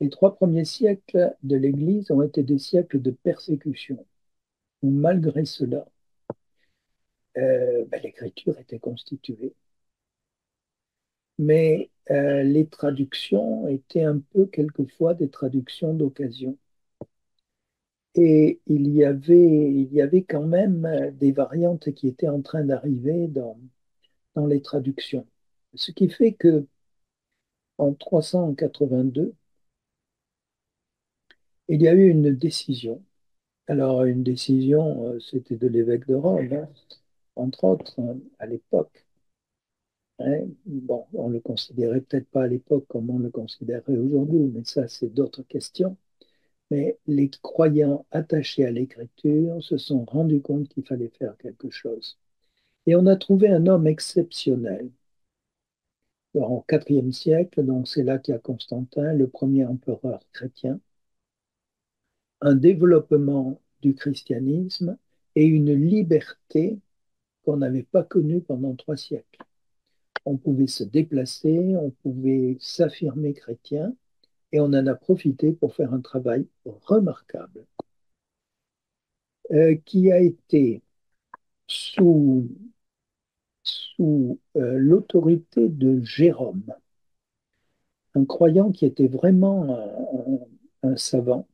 Les 3 premiers siècles de l'Église ont été des siècles de persécution, où malgré cela, l'écriture était constituée. Mais les traductions étaient un peu quelquefois des traductions d'occasion. Et il y avait quand même des variantes qui étaient en train d'arriver dans les traductions. Ce qui fait que en 382, il y a eu une décision. Alors, une décision, c'était de l'évêque de Rome, hein, entre autres, hein, à l'époque. Hein. Bon, on ne le considérait peut-être pas à l'époque comme on le considérait aujourd'hui, mais ça, c'est d'autres questions. Mais les croyants attachés à l'écriture se sont rendus compte qu'il fallait faire quelque chose. Et on a trouvé un homme exceptionnel. Alors, au IVe siècle, donc c'est là qu'il y a Constantin, le premier empereur chrétien, un développement du christianisme et une liberté qu'on n'avait pas connue pendant 3 siècles. On pouvait se déplacer, on pouvait s'affirmer chrétien, et on en a profité pour faire un travail remarquable qui a été sous, sous l'autorité de Jérôme, un croyant qui était vraiment un savant,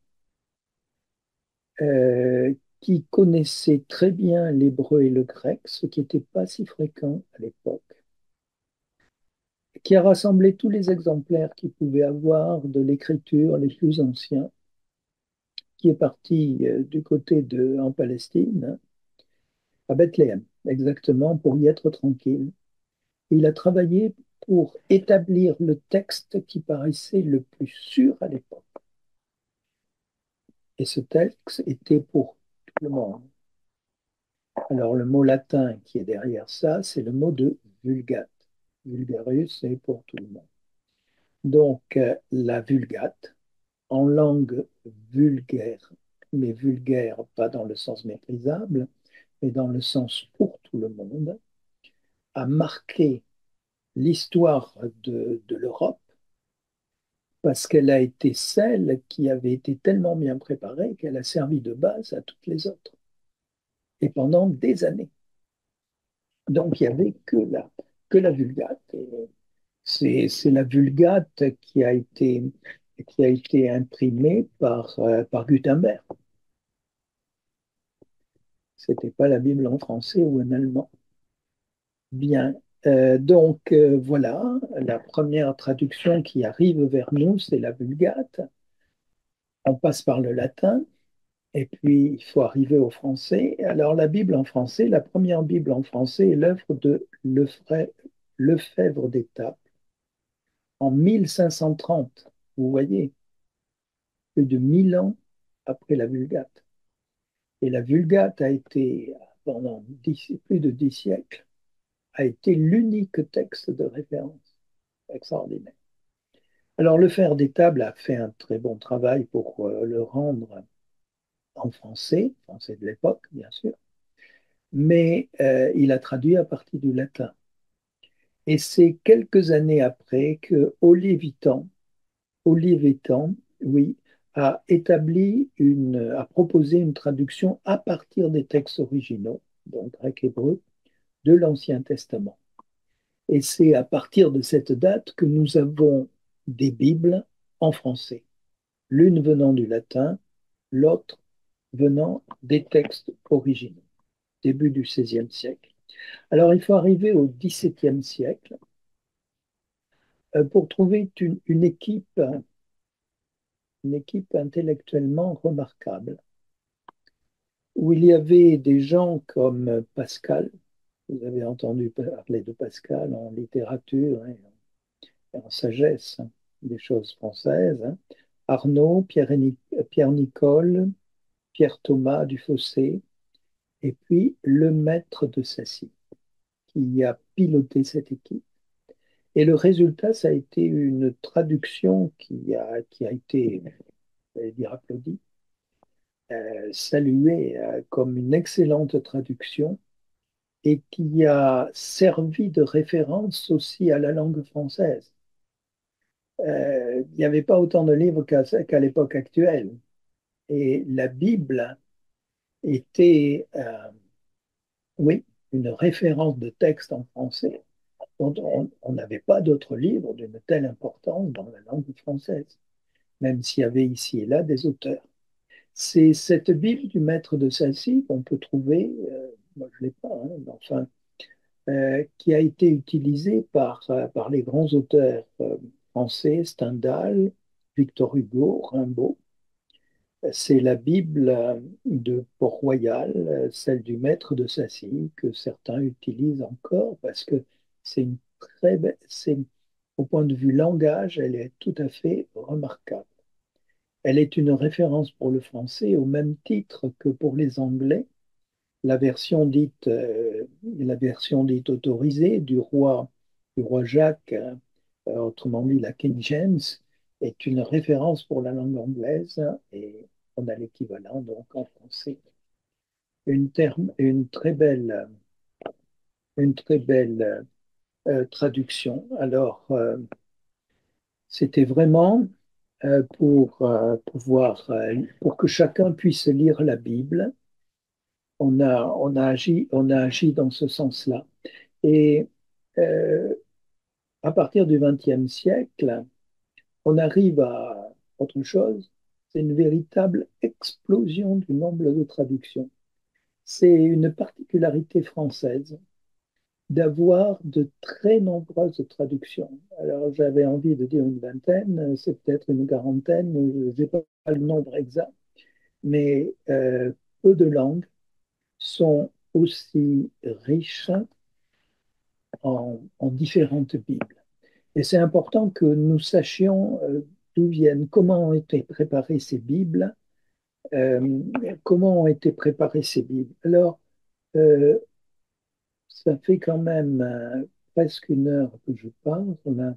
qui connaissait très bien l'hébreu et le grec, ce qui n'était pas si fréquent à l'époque, qui a rassemblé tous les exemplaires qu'il pouvait avoir de l'écriture les plus anciens, qui est parti du côté en Palestine, à Bethléem, exactement, pour y être tranquille. Il a travaillé pour établir le texte qui paraissait le plus sûr à l'époque. Et ce texte était pour tout le monde. Alors le mot latin qui est derrière ça, c'est le mot de vulgate. Vulgarus, c'est pour tout le monde. Donc la vulgate, en langue vulgaire, mais vulgaire pas dans le sens méprisable, mais dans le sens pour tout le monde, a marqué l'histoire de l'Europe parce qu'elle a été celle qui avait été tellement bien préparée qu'elle a servi de base à toutes les autres, et pendant des années. Donc il n'y avait que la Vulgate. C'est la Vulgate qui a été imprimée par Gutenberg. C'était pas la Bible en français ou en allemand. Bien. Voilà, la première traduction qui arrive vers nous, c'est la Vulgate. On passe par le latin, et puis il faut arriver au français. Alors la Bible en français, la première Bible en français est l'œuvre de Lefèvre d'Étaples en 1530. Vous voyez, plus de 1000 ans après la Vulgate. Et la Vulgate a été, pendant plus de 10 siècles, a été l'unique texte de référence. Extraordinaire. Alors, le Fer des Tables a fait un très bon travail pour le rendre en français de l'époque, bien sûr, mais il a traduit à partir du latin. Et c'est quelques années après que Olivetan, oui, a proposé une traduction à partir des textes originaux, donc grec-hébreu, de l'Ancien Testament. Et c'est à partir de cette date que nous avons des Bibles en français, l'une venant du latin, l'autre venant des textes originaux, début du XVIe siècle. Alors il faut arriver au XVIIe siècle pour trouver une équipe intellectuellement remarquable, où il y avait des gens comme Pascal, vous avez entendu parler de Pascal en littérature et en sagesse, hein, des choses françaises, hein. Arnaud, Pierre-Nicole, Pierre Thomas Dufossé, et puis le maître de Sacy, qui a piloté cette équipe. Et le résultat, ça a été une traduction qui a été, j'allais dire, applaudie, saluée comme une excellente traduction et qui a servi de référence aussi à la langue française. Il n'y avait pas autant de livres qu'à l'époque actuelle. Et la Bible était, oui, une référence de texte en français dont on n'avait pas d'autres livres d'une telle importance dans la langue française, même s'il y avait ici et là des auteurs. C'est cette Bible du maître de Sacy qu'on peut trouver, moi je ne l'ai pas, hein, mais enfin, qui a été utilisée par les grands auteurs français, Stendhal, Victor Hugo, Rimbaud. C'est la Bible de Port-Royal, celle du maître de Sacy, que certains utilisent encore parce que c'est une très belle, au point de vue langage, elle est tout à fait remarquable. Elle est une référence pour le français au même titre que pour les Anglais. La version dite autorisée du roi Jacques, autrement dit la King James, est une référence pour la langue anglaise et on a l'équivalent donc en français. Une très belle traduction. Alors, c'était vraiment pour que chacun puisse lire la Bible. On a agi dans ce sens-là. Et euh, à partir du XXe siècle, on arrive à autre chose. C'est une véritable explosion du nombre de traductions. C'est une particularité française. d'avoir de très nombreuses traductions. Alors j'avais envie de dire une vingtaine, c'est peut-être une quarantaine, je n'ai pas le nombre exact, mais peu de langues sont aussi riches en différentes Bibles. Et c'est important que nous sachions d'où viennent, comment ont été préparées ces Bibles, euh, comment ont été préparées ces Bibles. Alors, euh, ça fait quand même presque une heure que je parle là.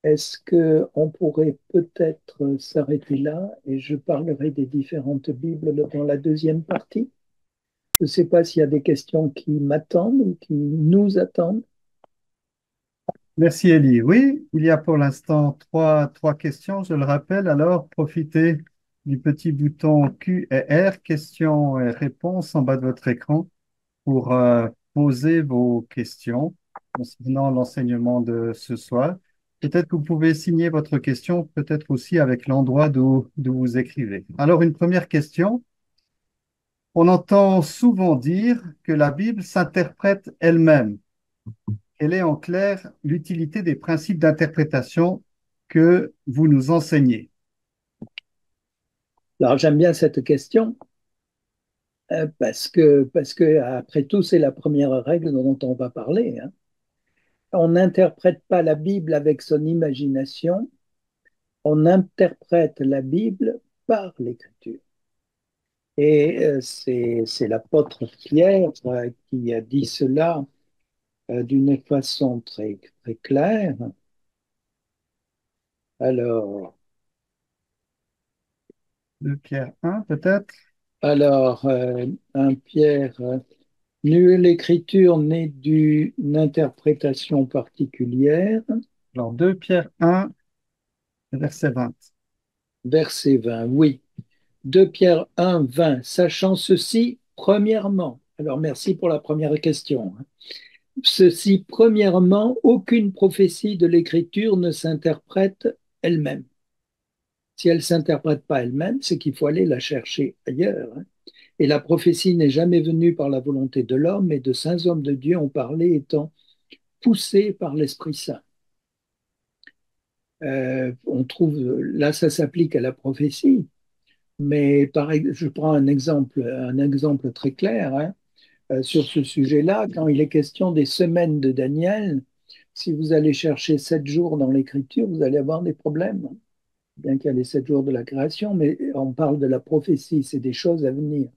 Est-ce qu'on pourrait peut-être s'arrêter là et je parlerai des différentes Bibles dans la deuxième partie? Je ne sais pas s'il y a des questions qui m'attendent ou qui nous attendent. Merci Elie. Oui, il y a pour l'instant trois questions, je le rappelle. Alors, profitez du petit bouton Q et R, questions et réponses en bas de votre écran pour poser vos questions concernant l'enseignement de ce soir. Peut-être que vous pouvez signer votre question, peut-être aussi avec l'endroit d'où vous écrivez. Alors, une première question. On entend souvent dire que la Bible s'interprète elle-même. Quelle est en clair l'utilité des principes d'interprétation que vous nous enseignez? Alors j'aime bien cette question parce que après tout, c'est la première règle dont on va parler, hein. On n'interprète pas la Bible avec son imagination, on interprète la Bible par l'Écriture. Et c'est l'apôtre Pierre qui a dit cela d'une façon très, très claire. Alors, De Pierre 1, peut-être? alors, 1 Pierre, nulle écriture n'est d'une interprétation particulière. Alors, 2 Pierre 1, verset 20. Verset 20, oui. 2 Pierre 1, 20. Sachant ceci, premièrement, alors merci pour la première question, hein. Ceci, premièrement, aucune prophétie de l'Écriture ne s'interprète elle-même. Si elle ne s'interprète pas elle-même, c'est qu'il faut aller la chercher ailleurs, hein. Et la prophétie n'est jamais venue par la volonté de l'homme, mais de saints hommes de Dieu ont parlé étant poussés par l'Esprit Saint. On trouve, là, ça s'applique à la prophétie, mais je prends un exemple très clair, hein, sur ce sujet-là. Quand il est question des semaines de Daniel, si vous allez chercher 7 jours dans l'Écriture, vous allez avoir des problèmes, bien qu'il y ait les 7 jours de la création, mais on parle de la prophétie, c'est des choses à venir.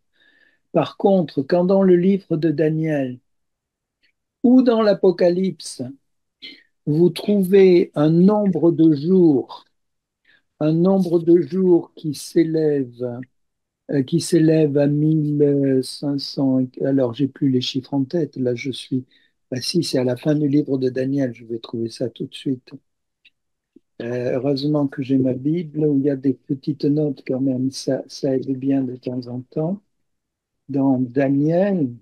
Par contre, quand dans le livre de Daniel ou dans l'Apocalypse, vous trouvez un nombre de jours qui s'élève à 1500. Alors, j'ai plus les chiffres en tête. Là, je suis. Bah, si, c'est à la fin du livre de Daniel. Je vais trouver ça tout de suite. Heureusement que j'ai ma Bible où il y a des petites notes quand même. Ça aide bien de temps en temps. Dans Daniel,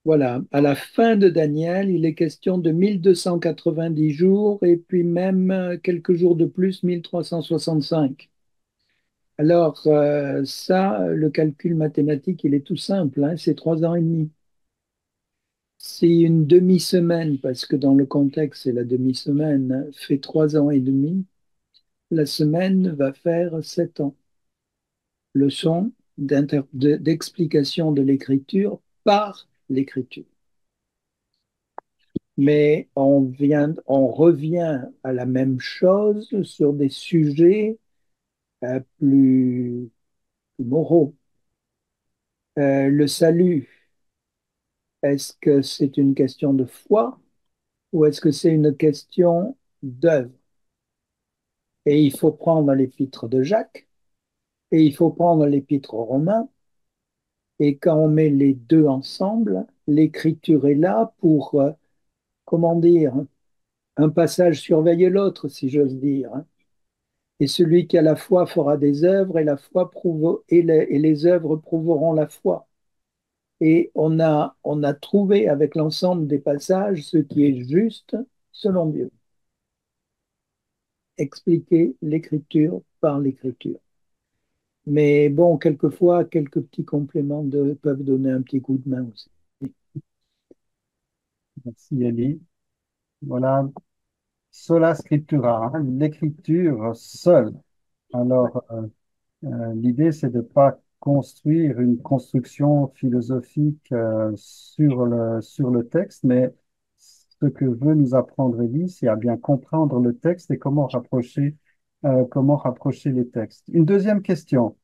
voilà, à la fin de Daniel, il est question de 1290 jours et puis même quelques jours de plus, 1365. Alors, ça, le calcul mathématique, il est tout simple, hein, c'est 3 ans et demi. Si une demi-semaine, parce que dans le contexte, c'est la demi-semaine, hein, fait 3 ans et demi, la semaine va faire 7 ans. Leçon d'explication de l'écriture par l'écriture. Mais on revient à la même chose sur des sujets plus moraux. Le salut, est-ce que c'est une question de foi ou est-ce que c'est une question d'œuvre? Et il faut prendre l'épître de Jacques et il faut prendre l'épître aux Romains. Et quand on met les deux ensemble, l'écriture est là pour, comment dire, un passage surveille l'autre, si j'ose dire, hein. Et celui qui a la foi fera des œuvres et la foi et les œuvres prouveront la foi. Et on a trouvé avec l'ensemble des passages ce qui est juste selon Dieu. Expliquer l'écriture par l'écriture. Mais bon, quelquefois, quelques petits compléments peuvent donner un petit coup de main aussi. Merci, Elie. Voilà, sola scriptura, hein, l'écriture seule. Alors, l'idée, c'est de ne pas construire une construction philosophique sur le texte, mais ce que veut nous apprendre Elie, c'est à bien comprendre le texte et comment rapprocher les textes. Une deuxième question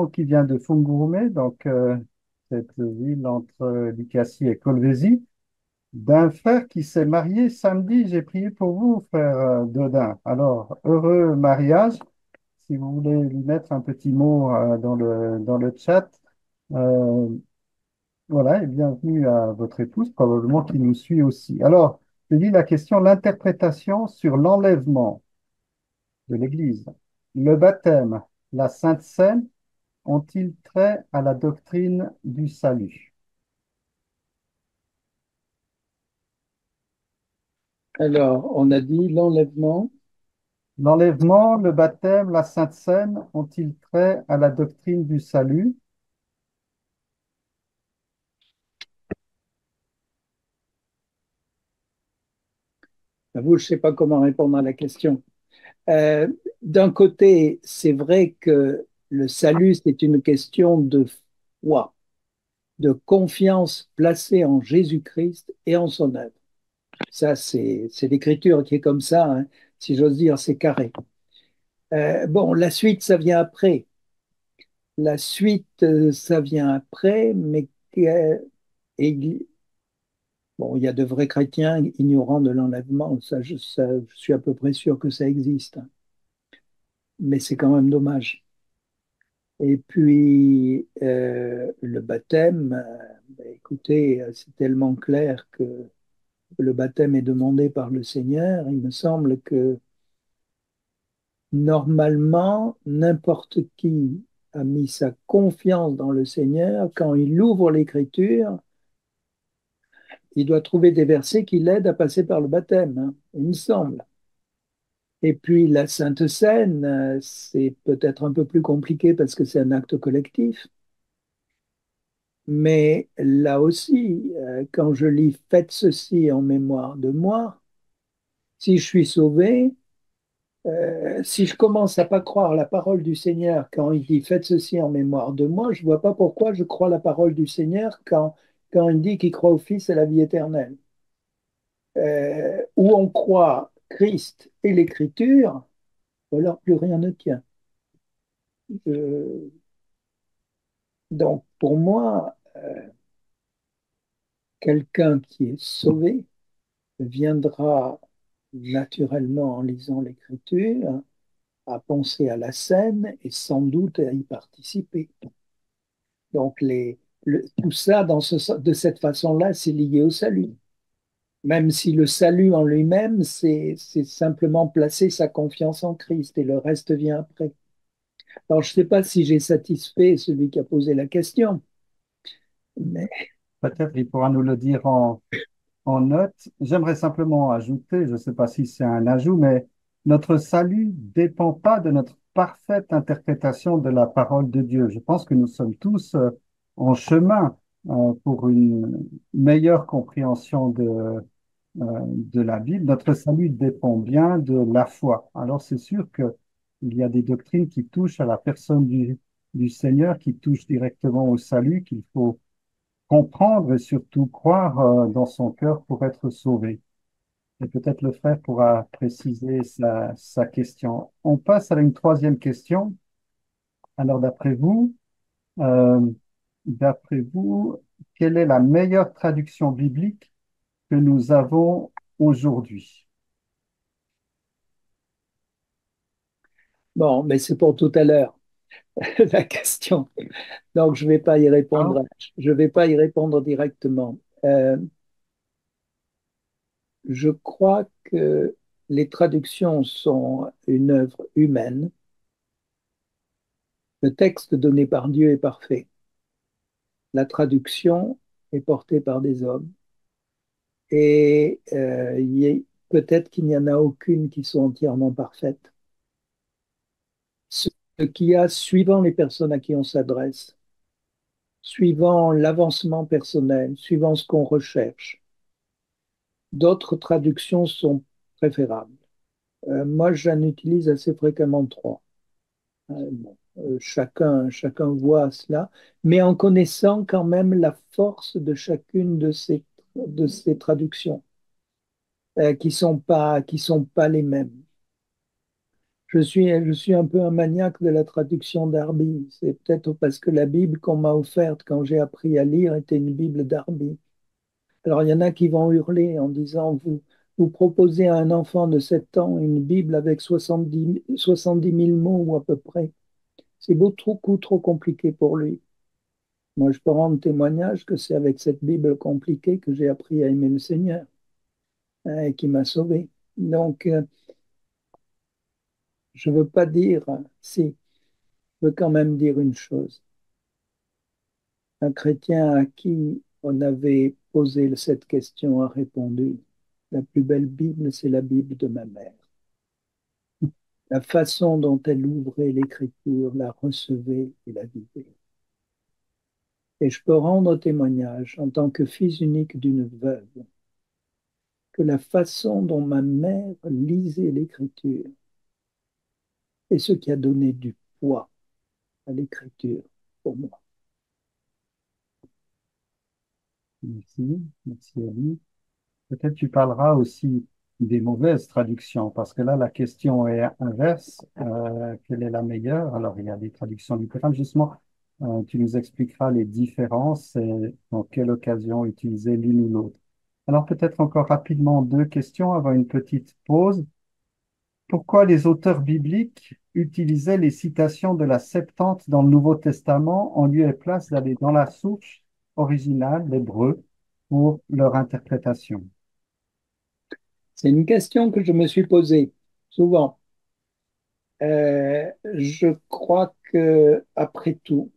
qui vient de Fungurume, donc cette ville entre Likassi et Kolwezi. D'un frère qui s'est marié samedi, j'ai prié pour vous, frère Dodin. Alors, heureux mariage. Si vous voulez lui mettre un petit mot dans le chat, euh, voilà, et bienvenue à votre épouse, probablement qui nous suit aussi. Alors, je lis la question, l'interprétation sur l'enlèvement de l'Église. Le baptême, la Sainte Seine ont-ils trait à la doctrine du salut? Alors, on a dit l'enlèvement. L'enlèvement, le baptême, la Sainte Seine ont-ils trait à la doctrine du salut? J'avoue, je ne sais pas comment répondre à la question. Euh, D'un côté, c'est vrai que le salut, c'est une question de foi, de confiance placée en Jésus-Christ et en son œuvre. Ça, c'est l'écriture qui est comme ça, hein. Si j'ose dire, c'est carré. Bon, la suite, ça vient après. La suite, ça vient après, mais et, bon, il y a de vrais chrétiens ignorants de l'enlèvement. Je suis à peu près sûr que ça existe, hein. Mais c'est quand même dommage. Et puis, le baptême, ben, écoutez, c'est tellement clair que le baptême est demandé par le Seigneur. Il me semble que normalement, n'importe qui a mis sa confiance dans le Seigneur, quand il ouvre l'Écriture, il doit trouver des versets qui l'aident à passer par le baptême, hein, il me semble. Et puis la Sainte Seine, c'est peut-être un peu plus compliqué parce que c'est un acte collectif. Mais là aussi, quand je lis Faites ceci en mémoire de moi, si je suis sauvé, si je commence à pas croire la parole du Seigneur quand il dit Faites ceci en mémoire de moi, je vois pas pourquoi je crois la parole du Seigneur quand il dit qu'il croit au Fils et la vie éternelle. Où on croit Christ et l'Écriture, alors plus rien ne tient. Euh, donc pour moi, quelqu'un qui est sauvé viendra naturellement en lisant l'Écriture à penser à la scène et sans doute à y participer. Donc tout ça, de cette façon-là, c'est lié au salut. Même si le salut en lui-même, c'est simplement placer sa confiance en Christ et le reste vient après. Alors, je ne sais pas si j'ai satisfait celui qui a posé la question, mais Peut-être il pourra nous le dire en note. J'aimerais simplement ajouter, je ne sais pas si c'est un ajout, mais notre salut dépend pas de notre parfaite interprétation de la parole de Dieu. Je pense que nous sommes tous en chemin pour une meilleure compréhension de la Bible. Notre salut dépend bien de la foi. Alors c'est sûr que il y a des doctrines qui touchent à la personne du Seigneur, qui touchent directement au salut, qu'il faut comprendre et surtout croire dans son cœur pour être sauvé. Et peut-être le frère pourra préciser sa question. On passe à une troisième question. Alors, euh, d'après vous, quelle est la meilleure traduction biblique que nous avons aujourd'hui? bon, mais c'est pour tout à l'heure la question. Donc, je ne vais pas y Ah, répondre. Je vais pas y répondre directement. Je crois que les traductions sont une œuvre humaine. Le texte donné par Dieu est parfait. La traduction est portée par des hommes. Et peut-être qu'il n'y en a aucune qui soit entièrement parfaite. qu'il y a suivant les personnes à qui on s'adresse, suivant l'avancement personnel, suivant ce qu'on recherche. D'autres traductions sont préférables. Moi, j'en utilise assez fréquemment trois. Bon, chacun voit cela, mais en connaissant quand même la force de chacune de ces traductions, qui sont pas les mêmes. Je suis un peu un maniaque de la traduction d'Arby. C'est peut-être parce que la Bible qu'on m'a offerte quand j'ai appris à lire était une Bible d'Arby. Alors, il y en a qui vont hurler en disant, vous proposez à un enfant de 7 ans une Bible avec 70 000 mots ou à peu près. C'est beaucoup trop compliqué pour lui. Moi, je peux rendre témoignage que c'est avec cette Bible compliquée que j'ai appris à aimer le Seigneur, hein, et qui m'a sauvé. Donc, je ne veux pas dire, si, je veux quand même dire une chose. Un chrétien à qui on avait posé cette question a répondu, la plus belle Bible, c'est la Bible de ma mère. La façon dont elle ouvrait l'Écriture, la recevait et la vivait. Et je peux rendre témoignage en tant que fils unique d'une veuve que la façon dont ma mère lisait l'Écriture est ce qui a donné du poids à l'Écriture pour moi. Merci, merci Ali. Peut-être tu parleras aussi des mauvaises traductions, parce que là, la question est inverse. Quelle est la meilleure? Alors, il y a des traductions différentes. Justement, tu nous expliqueras les différences et dans quelle occasion utiliser l'une ou l'autre. Alors, peut-être encore rapidement deux questions avant une petite pause. Pourquoi les auteurs bibliques utilisaient les citations de la Septante dans le Nouveau Testament en lieu et place d'aller dans la source originale, l'hébreu, pour leur interprétation? C'est une question que je me suis posée souvent. Je crois que, après tout,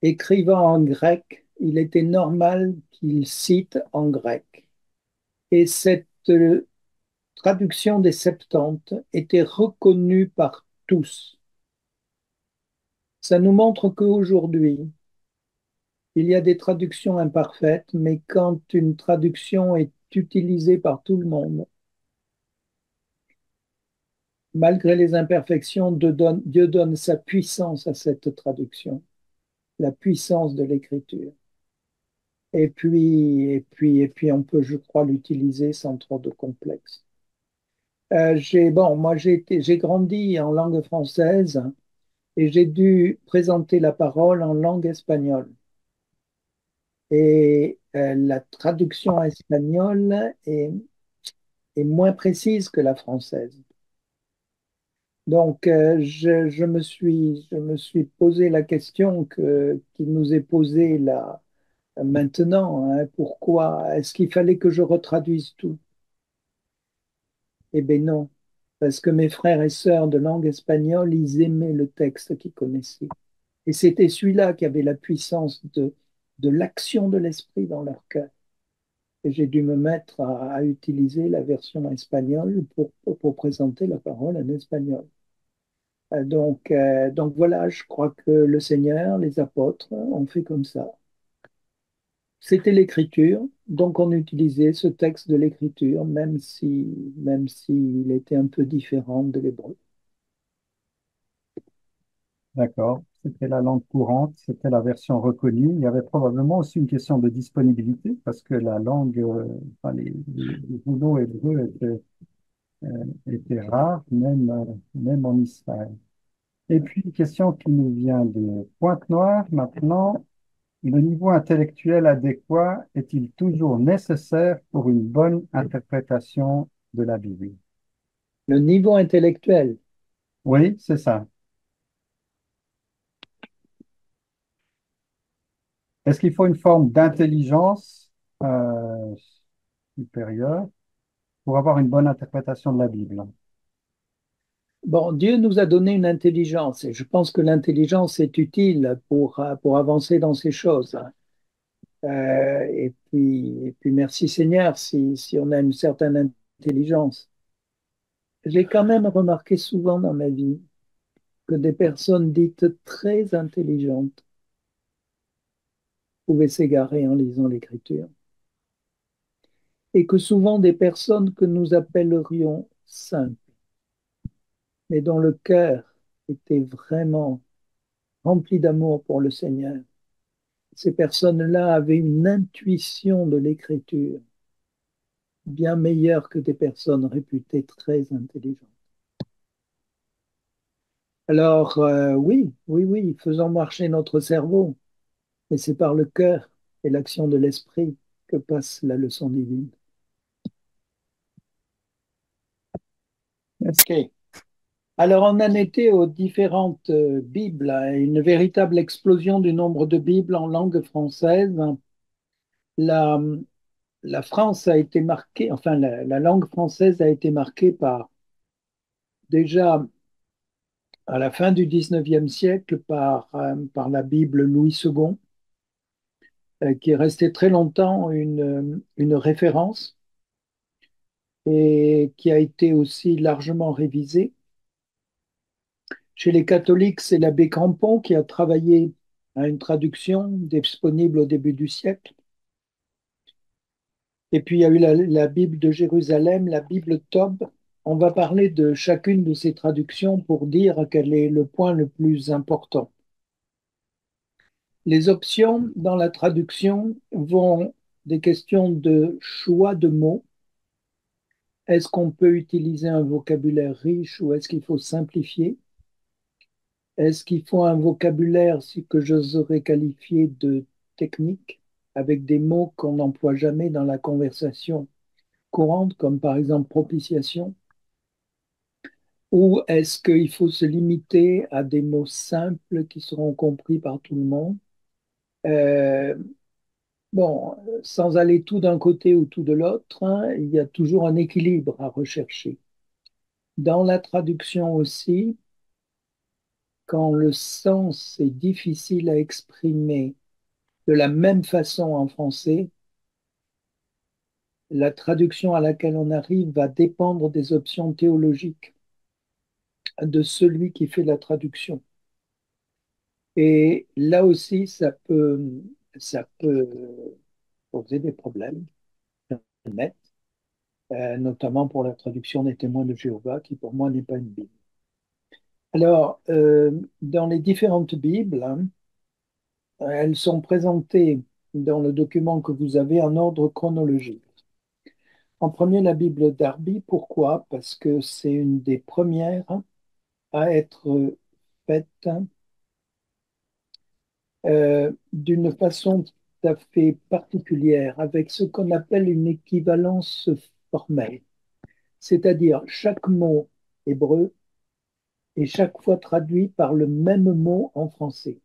écrivant en grec, il était normal qu'il cite en grec. Et cette traduction des Septante était reconnue par tous. Ça nous montre qu'aujourd'hui, il y a des traductions imparfaites, mais quand une traduction est utilisée par tout le monde, malgré les imperfections, Dieu donne sa puissance à cette traduction, la puissance de l'écriture. Et puis, on peut, je crois, l'utiliser sans trop de complexe. Moi, j'ai grandi en langue française et j'ai dû présenter la parole en langue espagnole. Et la traduction espagnole est moins précise que la française. Donc, je me suis posé la question qui nous est posée là maintenant, hein. Pourquoi est-ce qu'il fallait que je retraduise tout? Eh bien non, parce que mes frères et sœurs de langue espagnole, ils aimaient le texte qu'ils connaissaient. Et c'était celui-là qui avait la puissance de l'action de l'esprit dans leur cœur. Et j'ai dû me mettre à utiliser la version espagnole pour présenter la parole en espagnol. Donc voilà, je crois que le Seigneur, les apôtres ont fait comme ça. C'était l'écriture, donc on utilisait ce texte de l'écriture, même s'il était un peu différent de l'hébreu. D'accord. C'était la langue courante, c'était la version reconnue. Il y avait probablement aussi une question de disponibilité parce que la langue, enfin, les journaux hébreux étaient rares, même en Israël. Et puis, une question qui nous vient de Pointe-Noire maintenant. Le niveau intellectuel adéquat est-il toujours nécessaire pour une bonne interprétation de la Bible? Le niveau intellectuel, Oui, c'est ça. Est-ce qu'il faut une forme d'intelligence supérieure pour avoir une bonne interprétation de la Bible? bon, Dieu nous a donné une intelligence et je pense que l'intelligence est utile pour avancer dans ces choses. Et puis, merci Seigneur si on a une certaine intelligence. J'ai quand même remarqué souvent dans ma vie que des personnes dites très intelligentes pouvaient s'égarer en lisant l'Écriture, et que souvent des personnes que nous appellerions simples, mais dont le cœur était vraiment rempli d'amour pour le Seigneur, ces personnes-là avaient une intuition de l'Écriture bien meilleure que des personnes réputées très intelligentes. Alors, oui, oui, oui, faisons marcher notre cerveau, et c'est par le cœur et l'action de l'esprit que passe la leçon divine. OK. Alors, on en était aux différentes Bibles, hein, une véritable explosion du nombre de Bibles en langue française. La, la France a été marquée, enfin, la langue française a été marquée par, déjà à la fin du 19e siècle, par la Bible Louis II, qui est restée très longtemps une référence et qui a été aussi largement révisée. Chez les catholiques, c'est l'abbé Crampon qui a travaillé à une traduction disponible au début du siècle. Et puis il y a eu la Bible de Jérusalem, la Bible Tob. On va parler de chacune de ces traductions pour dire quel est le point le plus important. Les options dans la traduction vont des questions de choix de mots. Est-ce qu'on peut utiliser un vocabulaire riche ou est-ce qu'il faut simplifier? Est-ce qu'il faut un vocabulaire que j'oserais qualifier de technique, avec des mots qu'on n'emploie jamais dans la conversation courante, comme par exemple propitiation? Ou est-ce qu'il faut se limiter à des mots simples qui seront compris par tout le monde? Euh, bon, sans aller tout d'un côté ou tout de l'autre, hein, il y a toujours un équilibre à rechercher. Dans la traduction aussi, quand le sens est difficile à exprimer de la même façon en français, la traduction à laquelle on arrive va dépendre des options théologiques de celui qui fait la traduction. Et là aussi, ça peut poser des problèmes, nets, notamment pour la traduction des témoins de Jéhovah, qui pour moi n'est pas une Bible. Alors, dans les différentes Bibles, hein, elles sont présentées dans le document que vous avez en ordre chronologique. En premier, la Bible Darby. Pourquoi? Parce que c'est une des premières à être faite d'une façon tout à fait particulière, avec ce qu'on appelle une équivalence formelle. C'est-à-dire, chaque mot hébreu est chaque fois traduit par le même mot en français.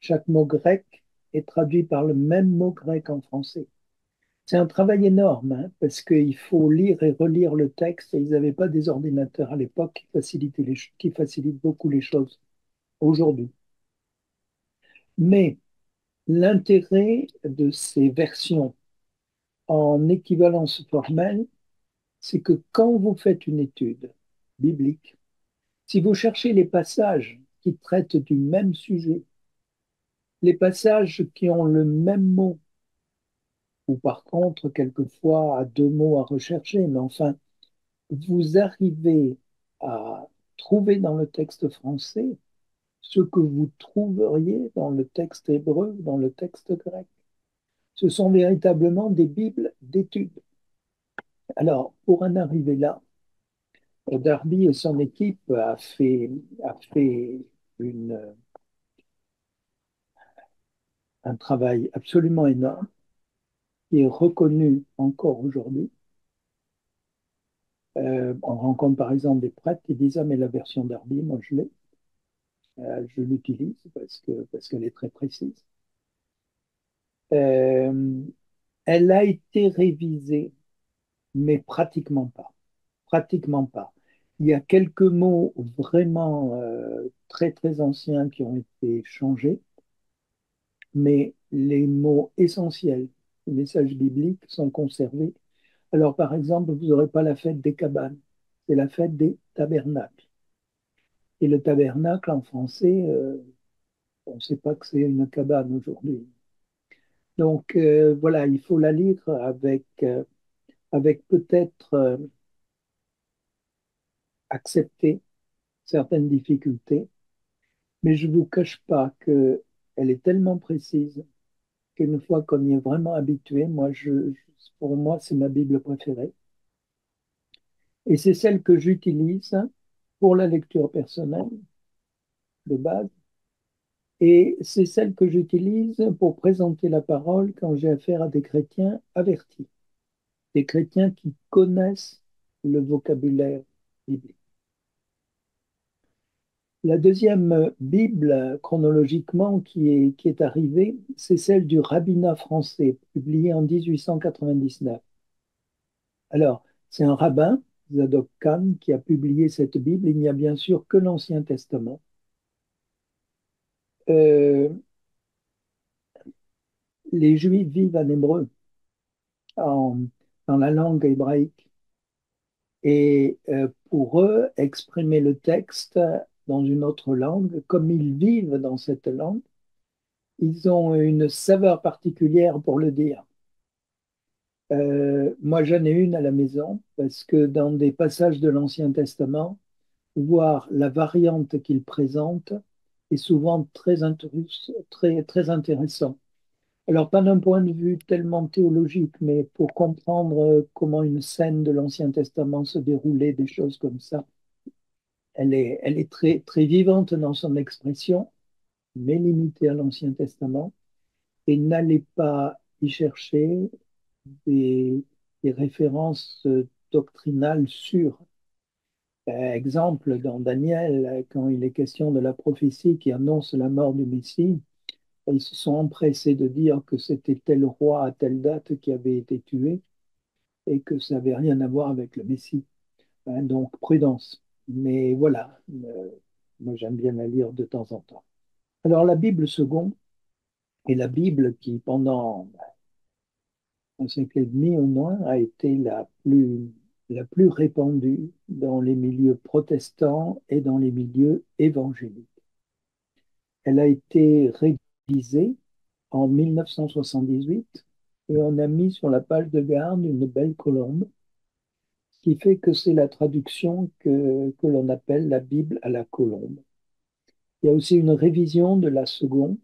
Chaque mot grec est traduit par le même mot grec en français. C'est un travail énorme, hein, parce qu'il faut lire et relire le texte, et ils n'avaient pas des ordinateurs à l'époque qui facilitent beaucoup les choses aujourd'hui. Mais l'intérêt de ces versions en équivalence formelle, c'est que quand vous faites une étude biblique, si vous cherchez les passages qui traitent du même sujet, les passages qui ont le même mot, ou par contre, quelquefois, à deux mots à rechercher, mais enfin, vous arrivez à trouver dans le texte français ce que vous trouveriez dans le texte hébreu, dans le texte grec. Ce sont véritablement des Bibles d'études. Alors, pour en arriver là, Darby et son équipe a fait une, un travail absolument énorme qui est reconnu encore aujourd'hui. On rencontre par exemple des prêtres qui disent: ah, mais la version Darby, moi je l'ai, je l'utilise parce qu'elle est très précise. Euh, Elle a été révisée, mais pratiquement pas. Pratiquement pas. Il y a quelques mots vraiment très très anciens qui ont été changés, mais les mots essentiels, les messages bibliques sont conservés. Alors par exemple, vous n'aurez pas la fête des cabanes, c'est la fête des tabernacles. Et le tabernacle en français, on ne sait pas que c'est une cabane aujourd'hui. Donc voilà, il faut la lire avec peut-être accepter certaines difficultés, mais je ne vous cache pas qu'elle est tellement précise qu'une fois qu'on y est vraiment habitué, pour moi, c'est ma Bible préférée. Et c'est celle que j'utilise pour la lecture personnelle de base. Et c'est celle que j'utilise pour présenter la parole quand j'ai affaire à des chrétiens avertis, des chrétiens qui connaissent le vocabulaire biblique. La deuxième Bible, chronologiquement, qui est arrivée, c'est celle du rabbinat français, publiée en 1899. Alors, c'est un rabbin, Zadok Khan, qui a publié cette Bible. Il n'y a bien sûr que l'Ancien Testament. Euh, les Juifs vivent en hébreu, en- dans la langue hébraïque. Et pour eux, exprimer le texte dans une autre langue, comme ils vivent dans cette langue, ils ont une saveur particulière pour le dire. Moi, j'en ai une à la maison parce que dans des passages de l'Ancien Testament, voir la variante qu'il présente est souvent très intéressant. Alors, pas d'un point de vue tellement théologique, mais pour comprendre comment une scène de l'Ancien Testament se déroulait, des choses comme ça. Elle est très vivante dans son expression, mais limitée à l'Ancien Testament. Et n'allez pas y chercher des, des références doctrinales sûres. Exemple, dans Daniel, quand il est question de la prophétie qui annonce la mort du Messie, ils se sont empressés de dire que c'était tel roi à telle date qui avait été tué et que ça n'avait rien à voir avec le Messie. Hein, donc, prudence. Mais voilà, moi j'aime bien la lire de temps en temps. Alors, la Bible seconde est la Bible qui, pendant un siècle et demi au moins, a été la plus répandue dans les milieux protestants et dans les milieux évangéliques. Elle a été révisée en 1978 et on a mis sur la page de garde une belle colombe qui fait que c'est la traduction que l'on appelle la Bible à la colombe. Il y a aussi une révision de la seconde,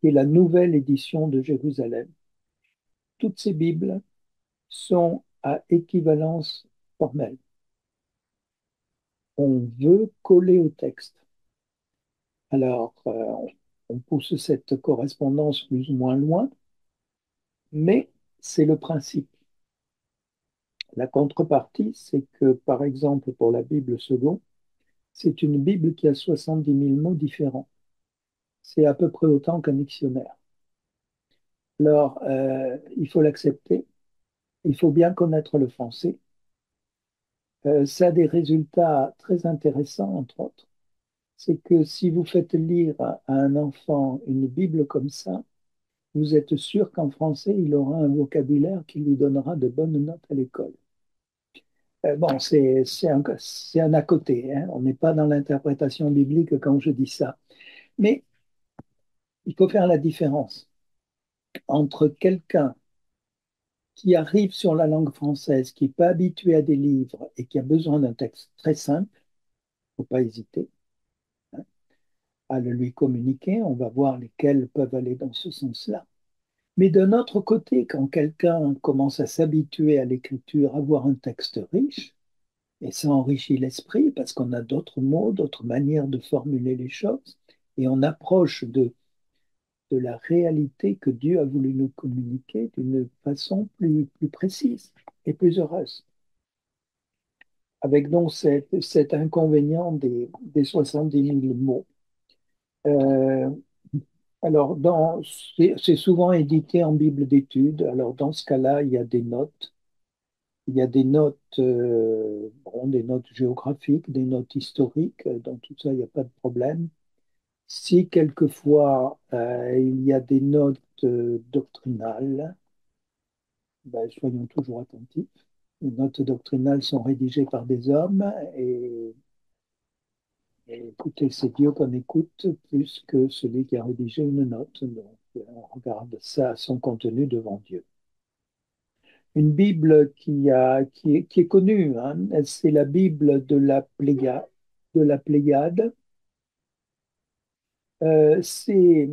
qui est la nouvelle édition de Jérusalem. Toutes ces Bibles sont à équivalence formelle. On veut coller au texte. Alors, on pousse cette correspondance plus ou moins loin, mais c'est le principe. La contrepartie, c'est que, par exemple, pour la Bible seconde, c'est une Bible qui a 70 000 mots différents. C'est à peu près autant qu'un dictionnaire. Alors, il faut l'accepter. Il faut bien connaître le français. Ça a des résultats très intéressants, entre autres. C'est que si vous faites lire à un enfant une Bible comme ça, vous êtes sûr qu'en français, il aura un vocabulaire qui lui donnera de bonnes notes à l'école. Bon, c'est un à côté, hein. On n'est pas dans l'interprétation biblique quand je dis ça. Mais il faut faire la différence entre quelqu'un qui arrive sur la langue française, qui n'est pas habitué à des livres et qui a besoin d'un texte très simple, il ne faut pas hésiter, hein, à le lui communiquer. On va voir lesquels peuvent aller dans ce sens-là. Mais d'un autre côté, quand quelqu'un commence à s'habituer à l'écriture, à voir un texte riche, et ça enrichit l'esprit parce qu'on a d'autres mots, d'autres manières de formuler les choses, et on approche de la réalité que Dieu a voulu nous communiquer d'une façon plus précise et plus heureuse. Avec donc cet inconvénient des 70 000 mots. Euh, alors, c'est souvent édité en Bible d'études. Alors, dans ce cas-là, il y a des notes. Il y a des notes, bon, des notes géographiques, des notes historiques. Dans tout ça, il n'y a pas de problème. Si quelquefois il y a des notes doctrinales, ben, soyons toujours attentifs. Les notes doctrinales sont rédigées par des hommes et Et écoutez, c'est Dieu qu'on écoute plus que celui qui a rédigé une note. Donc, on regarde ça, son contenu devant Dieu. Une Bible qui est connue, hein, c'est la Bible de la Pléiade. C'est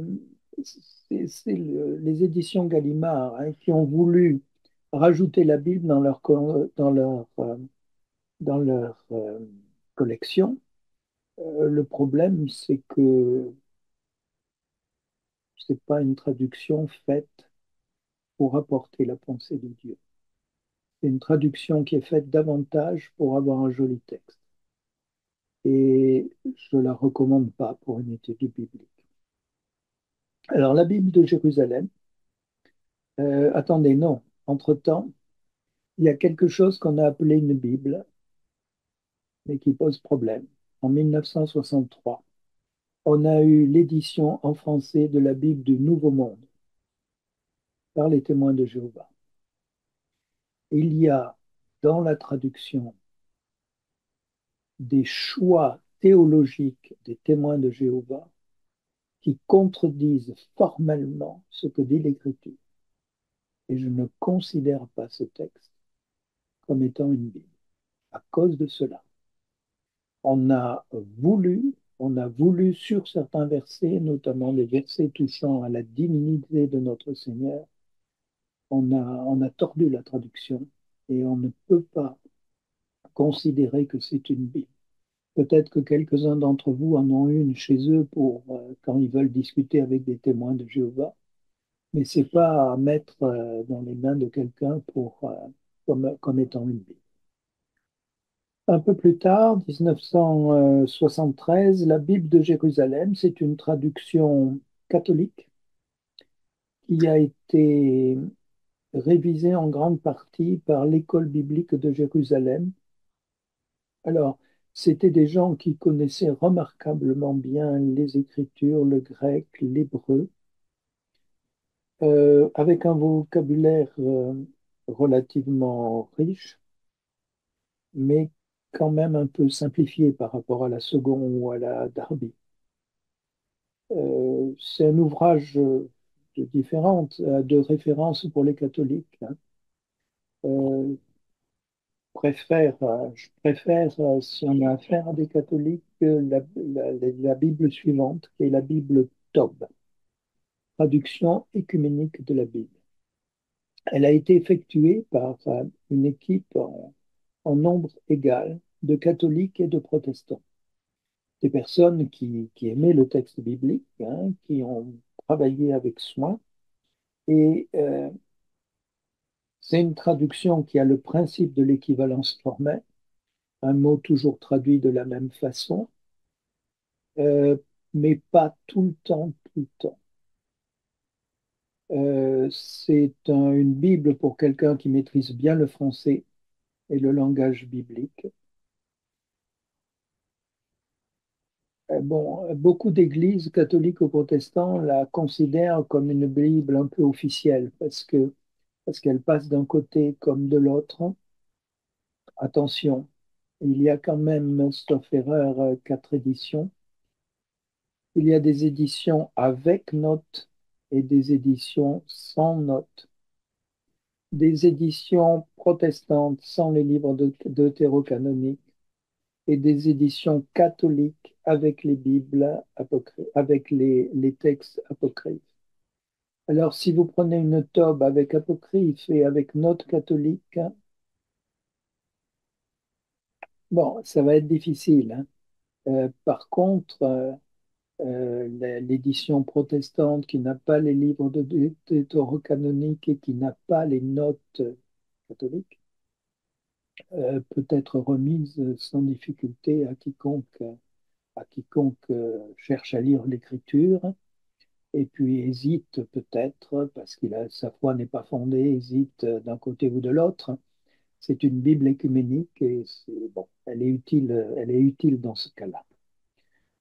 les éditions Gallimard, hein, qui ont voulu rajouter la Bible dans leur collection. Le problème, c'est que c'est pas une traduction faite pour apporter la pensée de Dieu. C'est une traduction qui est faite davantage pour avoir un joli texte. Et je la recommande pas pour une étude biblique. Alors, la Bible de Jérusalem, attendez, non. Entre-temps, il y a quelque chose qu'on a appelé une Bible, mais qui pose problème. En 1963, on a eu l'édition en français de la Bible du Nouveau Monde par les témoins de Jéhovah. Il y a dans la traduction des choix théologiques des témoins de Jéhovah qui contredisent formellement ce que dit l'Écriture. Et je ne considère pas ce texte comme étant une Bible à cause de cela. On a on a voulu sur certains versets, notamment les versets touchant à la divinité de notre Seigneur, on a tordu la traduction et on ne peut pas considérer que c'est une Bible. Peut-être que quelques-uns d'entre vous en ont une chez eux pour quand ils veulent discuter avec des témoins de Jéhovah, mais c'est pas à mettre dans les mains de quelqu'un comme étant une Bible. Un peu plus tard, 1973, la Bible de Jérusalem, c'est une traduction catholique qui a été révisée en grande partie par l'école biblique de Jérusalem. Alors, c'était des gens qui connaissaient remarquablement bien les Écritures, le grec, l'hébreu, avec un vocabulaire relativement riche, mais quand même un peu simplifié par rapport à la seconde ou à la Darby. C'est un ouvrage de référence pour les catholiques, hein. Euh, je préfère, si on a affaire à des catholiques, la Bible suivante, qui est la Bible Tob, traduction écuménique de la Bible. Elle a été effectuée par une équipe en nombre égal de catholiques et de protestants. Des personnes qui aimaient le texte biblique, hein, qui ont travaillé avec soin. Et c'est une traduction qui a le principe de l'équivalence formelle, un mot toujours traduit de la même façon, euh, mais pas tout le temps, tout le temps. Une Bible pour quelqu'un qui maîtrise bien le français et le langage biblique. Bon, beaucoup d'églises catholiques ou protestantes la considèrent comme une Bible un peu officielle parce qu'elle passe d'un côté comme de l'autre. Attention, il y a quand même, sauf erreur, 4 éditions. Il y a des éditions avec notes et des éditions sans notes. Des éditions protestantes sans les livres deutérocanoniques et des éditions catholiques avec les Bibles avec les textes apocryphes. Alors, si vous prenez une tobe avec apocryphe et avec notes catholiques, bon, ça va être difficile, hein. Par contre, l'édition protestante qui n'a pas les livres deutérocanoniques et qui n'a pas les notes catholiques peut être remise sans difficulté à quiconque cherche à lire l'écriture et puis hésite peut-être parce sa foi n'est pas fondée, hésite d'un côté ou de l'autre. C'est une Bible écuménique et bon, elle est utile dans ce cas-là.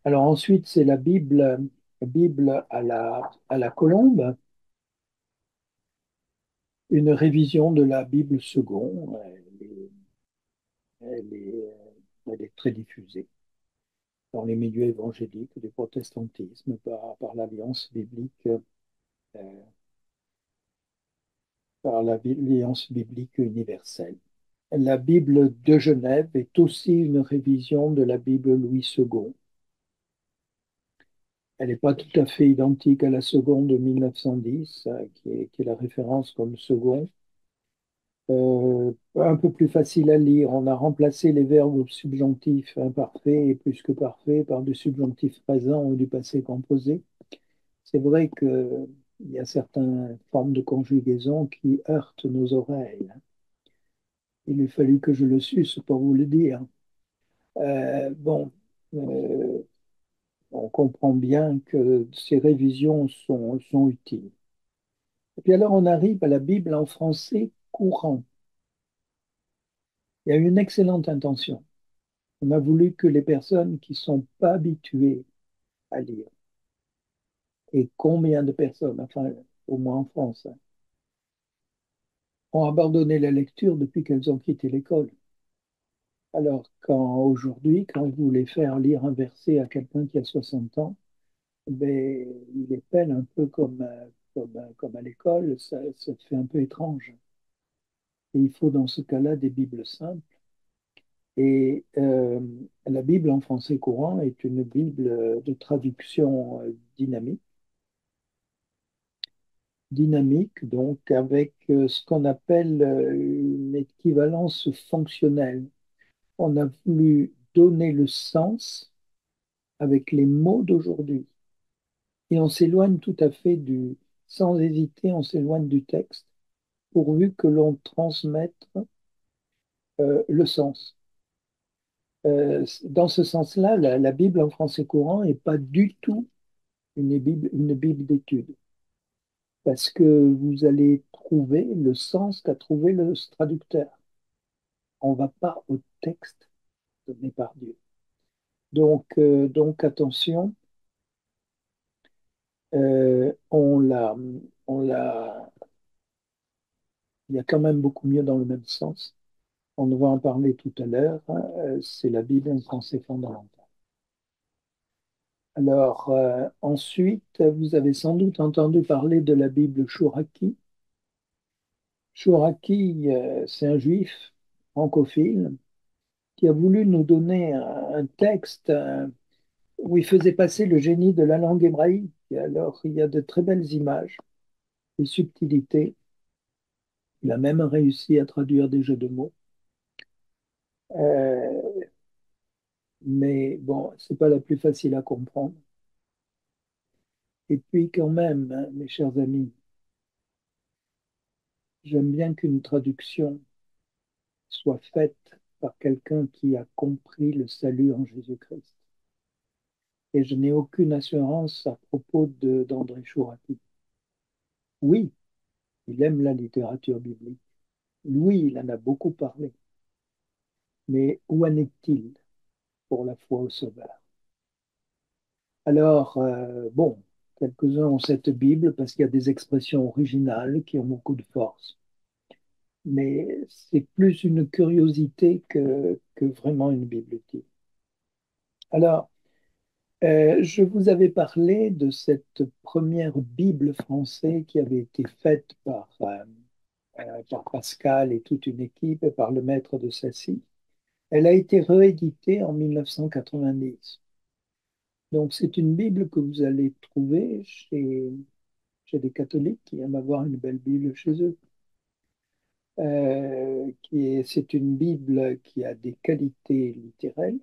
Alors ensuite, c'est la Bible à la colombe, une révision de la Bible seconde. Elle est très diffusée. dans les milieux évangéliques du protestantisme par l'Alliance biblique, par l'Alliance biblique universelle. La Bible de Genève est aussi une révision de la Bible Louis II. Elle n'est pas tout à fait identique à la seconde de 1910, qui est la référence comme second. Un peu plus facile à lire. On a remplacé les verbes au subjonctif imparfait et plus que parfait par du subjonctif présent ou du passé composé. C'est vrai qu'il y a certaines formes de conjugaison qui heurtent nos oreilles. Il a fallu que je le suce pour vous le dire. Bon, euh, on comprend bien que ces révisions sont utiles. Et puis alors on arrive à la Bible en français courant. Il y a une excellente intention. On a voulu que les personnes qui ne sont pas habituées à lire, et combien de personnes, enfin au moins en France, hein, ont abandonné la lecture depuis qu'elles ont quitté l'école. Alors quand aujourd'hui, quand vous voulez faire lire un verset à quelqu'un qui a 60 ans, ben, il est peine un peu comme à l'école, ça te fait un peu étrange. Et il faut dans ce cas-là des Bibles simples. Et la Bible en français courant est une Bible de traduction dynamique, donc avec ce qu'on appelle une équivalence fonctionnelle. On a voulu donner le sens avec les mots d'aujourd'hui. Et on s'éloigne tout à fait sans hésiter, on s'éloigne du texte, pourvu que l'on transmette le sens. Dans ce sens-là, la Bible en français courant n'est pas du tout une Bible d'étude, parce que vous allez trouver le sens qu'a trouvé le traducteur. On ne va pas au texte donné par Dieu. Donc attention, on l'a, il y a quand même beaucoup mieux dans le même sens. On va en parler tout à l'heure, hein, c'est la Bible en français fondamental. Alors, ensuite, vous avez sans doute entendu parler de la Bible Chouraki. Chouraki, c'est un juif francophile qui a voulu nous donner un texte où il faisait passer le génie de la langue hébraïque. Et alors, il y a de très belles images, des subtilités. Il a même réussi à traduire des jeux de mots. Euh, mais bon, c'est pas la plus facile à comprendre. Et puis quand même, hein, mes chers amis, j'aime bien qu'une traduction soit faite par quelqu'un qui a compris le salut en Jésus-Christ. Et je n'ai aucune assurance à propos d'André Chouraki. Oui, il aime la littérature biblique. Oui, il en a beaucoup parlé. Mais où en est-il pour la foi au Sauveur? Alors, bon, quelques-uns ont cette Bible parce qu'il y a des expressions originales qui ont beaucoup de force. Mais c'est plus une curiosité que vraiment une Bible utile. Alors, je vous avais parlé de cette première Bible française qui avait été faite par Pascal et toute une équipe, et par le maître de Sassy. Elle a été rééditée en 1990. Donc, c'est une Bible que vous allez trouver chez des catholiques qui aiment avoir une belle Bible chez eux. C'est une Bible qui a des qualités littéraires.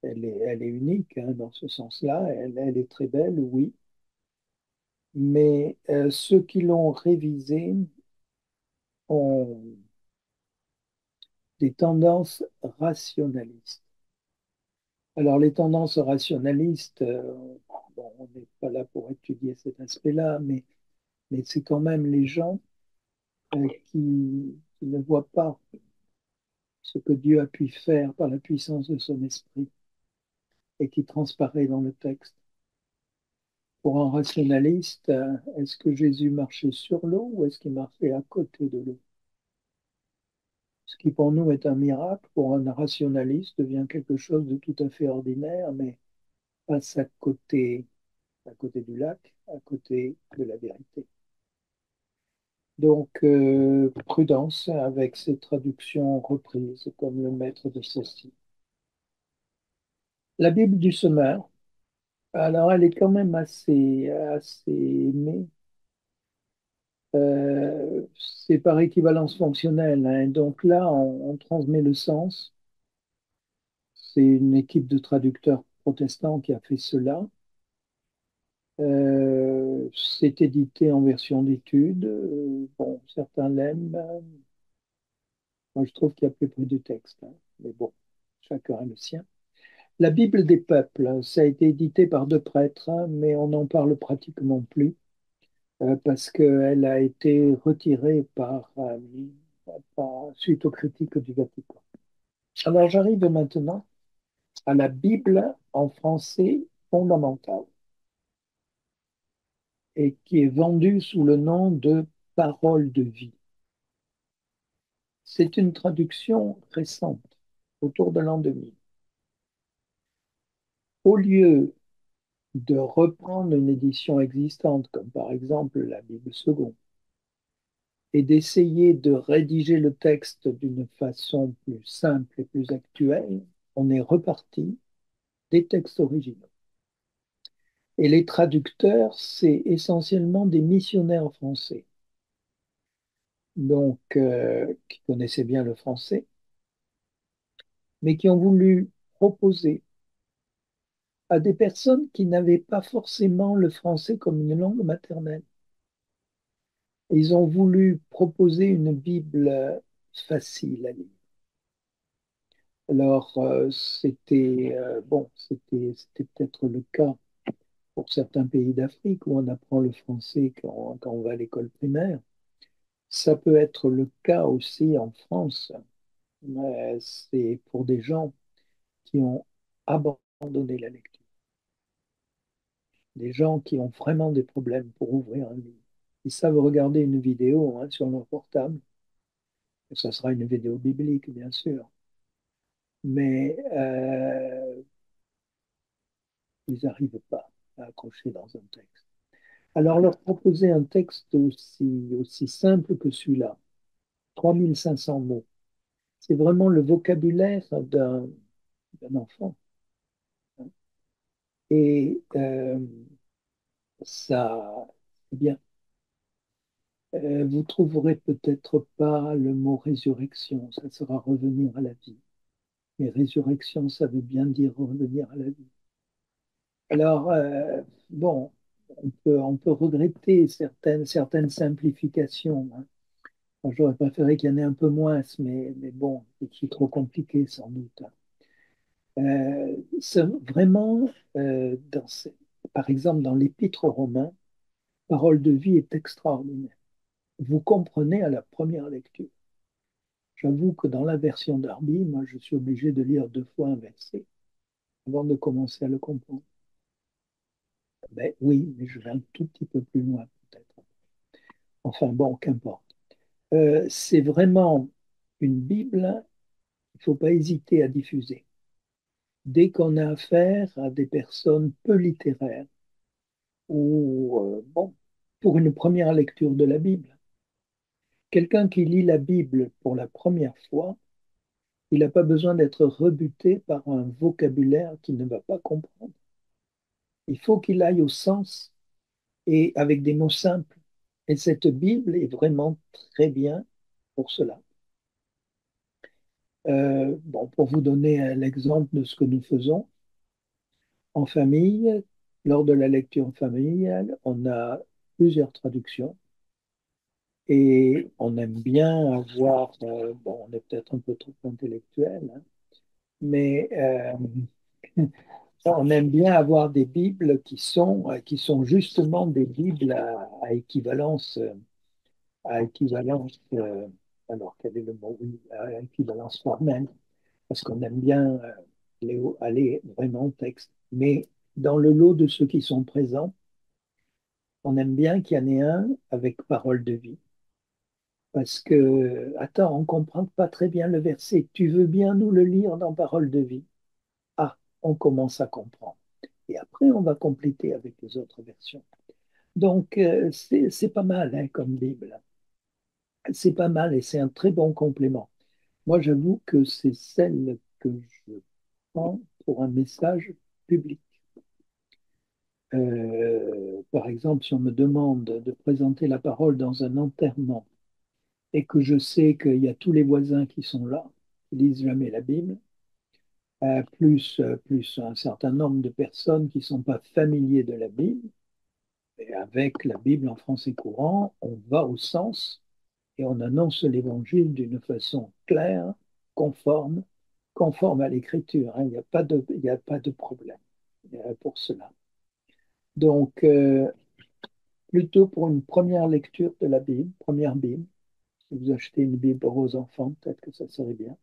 Elle est unique hein, dans ce sens-là. Elle est très belle, oui. Mais ceux qui l'ont révisée ont des tendances rationalistes. Alors, les tendances rationalistes, bon, on n'est pas là pour étudier cet aspect-là, mais c'est quand même les gens qui ne voient pas ce que Dieu a pu faire par la puissance de son esprit et qui transparaît dans le texte. Pour un rationaliste, est-ce que Jésus marchait sur l'eau ou est-ce qu'il marchait à côté de l'eau? Ce qui pour nous est un miracle, pour un rationaliste, devient quelque chose de tout à fait ordinaire, mais passe à côté du lac, à côté de la vérité. Donc, prudence avec ces traductions reprises, comme le maître de ceci. La Bible du Semeur, alors elle est quand même assez aimée. C'est par équivalence fonctionnelle, hein. Donc là, on transmet le sens. C'est une équipe de traducteurs protestants qui a fait cela. C'est édité en version d'étude. Bon, certains l'aiment. Moi, je trouve qu'il y a plus près du texte, hein. Mais bon, chacun a le sien. La Bible des peuples, hein, ça a été édité par deux prêtres, hein, mais on n'en parle pratiquement plus parce qu'elle a été retirée suite aux critiques du Vatican. Alors j'arrive maintenant à la Bible en français fondamental et qui est vendue sous le nom de Parole de vie. C'est une traduction récente, autour de l'an 2000. Au lieu de reprendre une édition existante, comme par exemple la Bible seconde, et d'essayer de rédiger le texte d'une façon plus simple et plus actuelle, on est reparti des textes originaux. Et les traducteurs, c'est essentiellement des missionnaires français, donc qui connaissaient bien le français, mais qui ont voulu proposer à des personnes qui n'avaient pas forcément le français comme une langue maternelle. Ils ont voulu proposer une Bible facile à lire. Alors, c'était peut-être le cas pour certains pays d'Afrique où on apprend le français quand on va à l'école primaire. Ça peut être le cas aussi en France, mais c'est pour des gens qui ont abandonné la lecture, des gens qui ont vraiment des problèmes pour ouvrir un livre. Ils savent regarder une vidéo, hein, sur leur portable, et ça sera une vidéo biblique, bien sûr, mais ils n'arrivent pas à accrocher dans un texte. Alors leur proposer un texte aussi simple que celui-là, 3500 mots, c'est vraiment le vocabulaire d'un enfant, hein. Et ça, c'est bien. Vous trouverez peut-être pas le mot résurrection, ça sera revenir à la vie. Mais résurrection, ça veut bien dire revenir à la vie. Alors, bon, on peut regretter certaines simplifications, hein. Enfin, j'aurais préféré qu'il y en ait un peu moins, mais bon, c'est trop compliqué sans doute, hein. C'est vraiment, par exemple, dans l'Épître aux Romains, Parole de vie est extraordinaire. Vous comprenez à la première lecture. J'avoue que dans la version d'Arby, moi, je suis obligé de lire deux fois un verset avant de commencer à le comprendre. Ben oui, mais je vais un tout petit peu plus loin peut-être. Enfin bon, qu'importe. C'est vraiment une Bible qu'il ne faut pas hésiter à diffuser. Dès qu'on a affaire à des personnes peu littéraires ou, bon, pour une première lecture de la Bible, quelqu'un qui lit la Bible pour la première fois, il n'a pas besoin d'être rebuté par un vocabulaire qu'il ne va pas comprendre. Il faut qu'il aille au sens et avec des mots simples. Et cette Bible est vraiment très bien pour cela. Bon, pour vous donner l'exemple de ce que nous faisons en famille, lors de la lecture familiale, on a plusieurs traductions et on aime bien avoir, bon, on est peut-être un peu trop intellectuel, hein, mais on aime bien avoir des Bibles qui sont justement des Bibles à équivalence, alors quel est le mot? Oui, à équivalence formelle, parce qu'on aime bien aller vraiment au texte. Mais dans le lot de ceux qui sont présents, on aime bien qu'il y en ait un avec parole de vie. Parce que, attends, on ne comprend pas très bien le verset. Tu veux bien nous le lire dans Parole de vie? Ah, on commence à comprendre. Et après, on va compléter avec les autres versions. Donc, c'est pas mal hein, comme Bible. C'est pas mal et c'est un très bon complément. Moi, j'avoue que c'est celle que je prends pour un message public. Par exemple, si on me demande de présenter la parole dans un enterrement et que je sais qu'il y a tous les voisins qui sont là, qui lisent jamais la Bible, plus un certain nombre de personnes qui ne sont pas familiers de la Bible, et avec la Bible en français courant, on va au sens et on annonce l'Évangile d'une façon claire, conforme, conforme à l'Écriture, hein. Il n'y a pas de problème pour cela. Donc, plutôt pour une première lecture de la Bible, première Bible, si vous achetez une Bible pour vos enfants, peut-être que ça serait bien.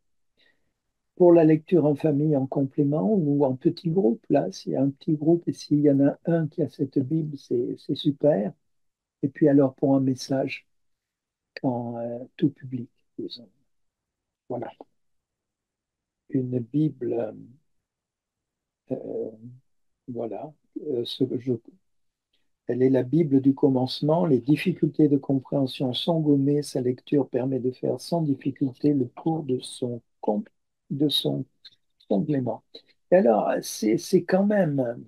Pour la lecture en famille, en complément ou en petit groupe, là, s'il y a un petit groupe et s'il y en a un qui a cette Bible, c'est super. Et puis alors pour un message, quand tout public, disons. Voilà. Une Bible, euh, voilà. Elle est la Bible du commencement. Les difficultés de compréhension sont gommées. Sa lecture permet de faire sans difficulté le cours de son complément. Et alors, c'est quand même,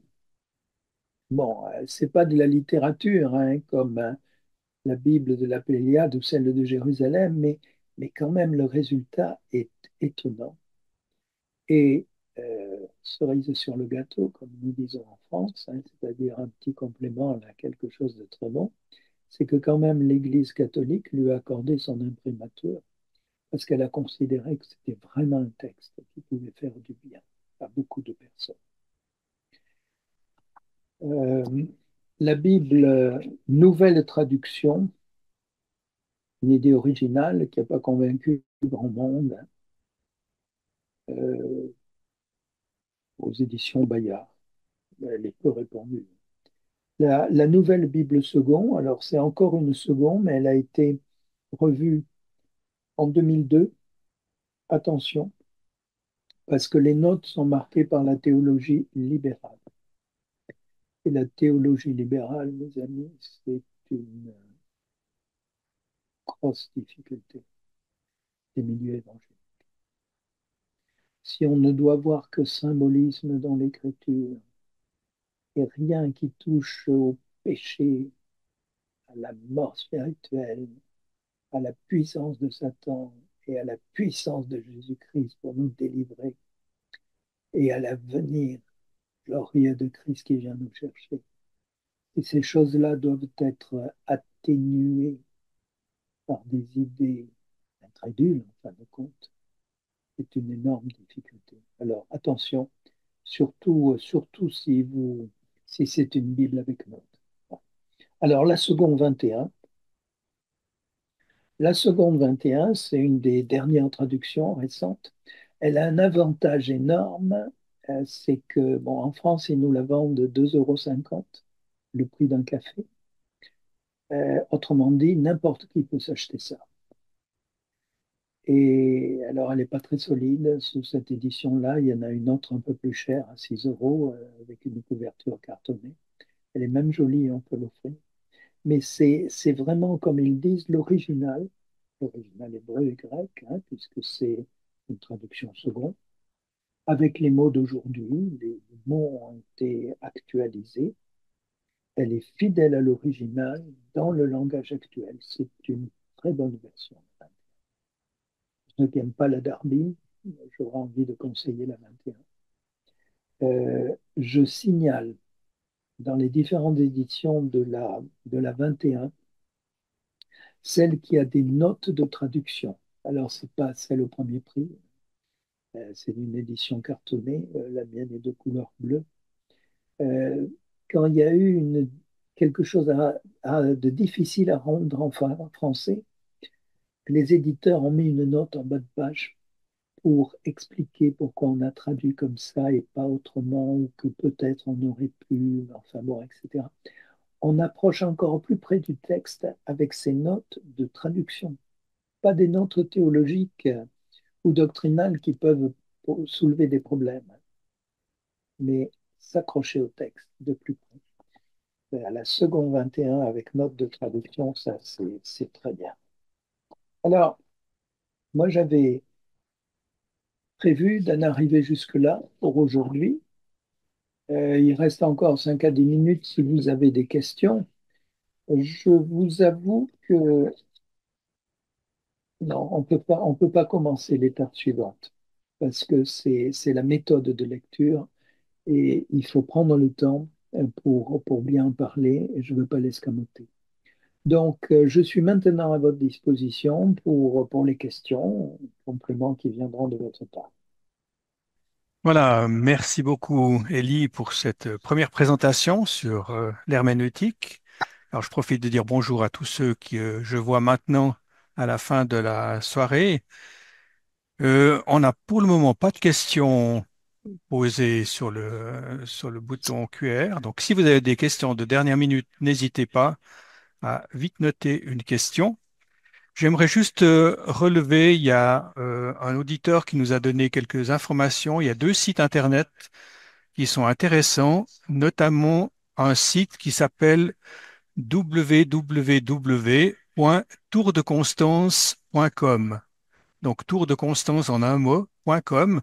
bon, c'est pas de la littérature, hein, comme la Bible de la Pléiade ou celle de Jérusalem, mais quand même le résultat est étonnant. Et cerise sur le gâteau, comme nous disons en France, hein, c'est-à-dire un petit complément à quelque chose de très bon, c'est que quand même l'Église catholique lui a accordé son imprimatur parce qu'elle a considéré que c'était vraiment un texte qui pouvait faire du bien à beaucoup de personnes. Euh, la Bible, nouvelle traduction, une idée originale qui n'a pas convaincu grand monde, euh, aux éditions Bayard. Elle est peu répandue. La nouvelle Bible second, alors c'est encore une seconde, mais elle a été revue en 2002. Attention, parce que les notes sont marquées par la théologie libérale. Et la théologie libérale, mes amis, c'est une grosse difficulté des milieux évangéliques. Si on ne doit voir que symbolisme dans l'écriture et rien qui touche au péché, à la mort spirituelle, à la puissance de Satan et à la puissance de Jésus-Christ pour nous délivrer et à l'avenir glorieux de Christ qui vient nous chercher. Et ces choses-là doivent être atténuées par des idées incrédules, en fin de compte. C'est une énorme difficulté. Alors attention, surtout si c'est une Bible avec notes. Alors la seconde 21, c'est une des dernières traductions récentes. Elle a un avantage énorme, c'est que, bon, en France, ils nous la vendent 2,50 € le prix d'un café. Autrement dit, n'importe qui peut s'acheter ça. Et alors, elle n'est pas très solide. Sous cette édition-là, il y en a une autre un peu plus chère, à 6 € avec une couverture cartonnée. Elle est même jolie, on peut l'offrir. Mais c'est vraiment, comme ils disent, l'original hébreu et grec, hein, puisque c'est une traduction seconde. Avec les mots d'aujourd'hui, les mots ont été actualisés. Elle est fidèle à l'original dans le langage actuel. C'est une très bonne version. Ceux qui n'aiment pas la Darby, j'aurais envie de conseiller la 21. Je signale dans les différentes éditions de la 21, celle qui a des notes de traduction. Alors, ce n'est pas celle au premier prix, c'est une édition cartonnée, la mienne est de couleur bleue. Euh, Quand il y a eu quelque chose de difficile à rendre en français, les éditeurs ont mis une note en bas de page pour expliquer pourquoi on a traduit comme ça et pas autrement, ou que peut-être on aurait pu, enfin bon, etc. On approche encore plus près du texte avec ces notes de traduction. pas des notes théologiques ou doctrinales qui peuvent soulever des problèmes, mais s'accrocher au texte de plus près. À la seconde 21 avec note de traduction, ça c'est très bien. Alors, moi j'avais prévu d'en arriver jusque-là pour aujourd'hui. Il reste encore 5 à 10 minutes si vous avez des questions. Je vous avoue que non, on peut pas commencer l'étape suivante parce que c'est la méthode de lecture et il faut prendre le temps pour bien en parler et je ne veux pas l'escamoter. Donc, je suis maintenant à votre disposition pour les questions, compléments qui viendront de votre part. Voilà, merci beaucoup Elie pour cette première présentation sur l'herméneutique. Alors je profite de dire bonjour à tous ceux que je vois maintenant à la fin de la soirée. On n'a pour le moment pas de questions posées sur le bouton QR. Donc si vous avez des questions de dernière minute, n'hésitez pas à vite noter une question. J'aimerais juste relever, il y a un auditeur qui nous a donné quelques informations. Il y a deux sites Internet qui sont intéressants, notamment un site qui s'appelle www.tourdeconstance.com. Donc, Tour de Constance en un mot.com.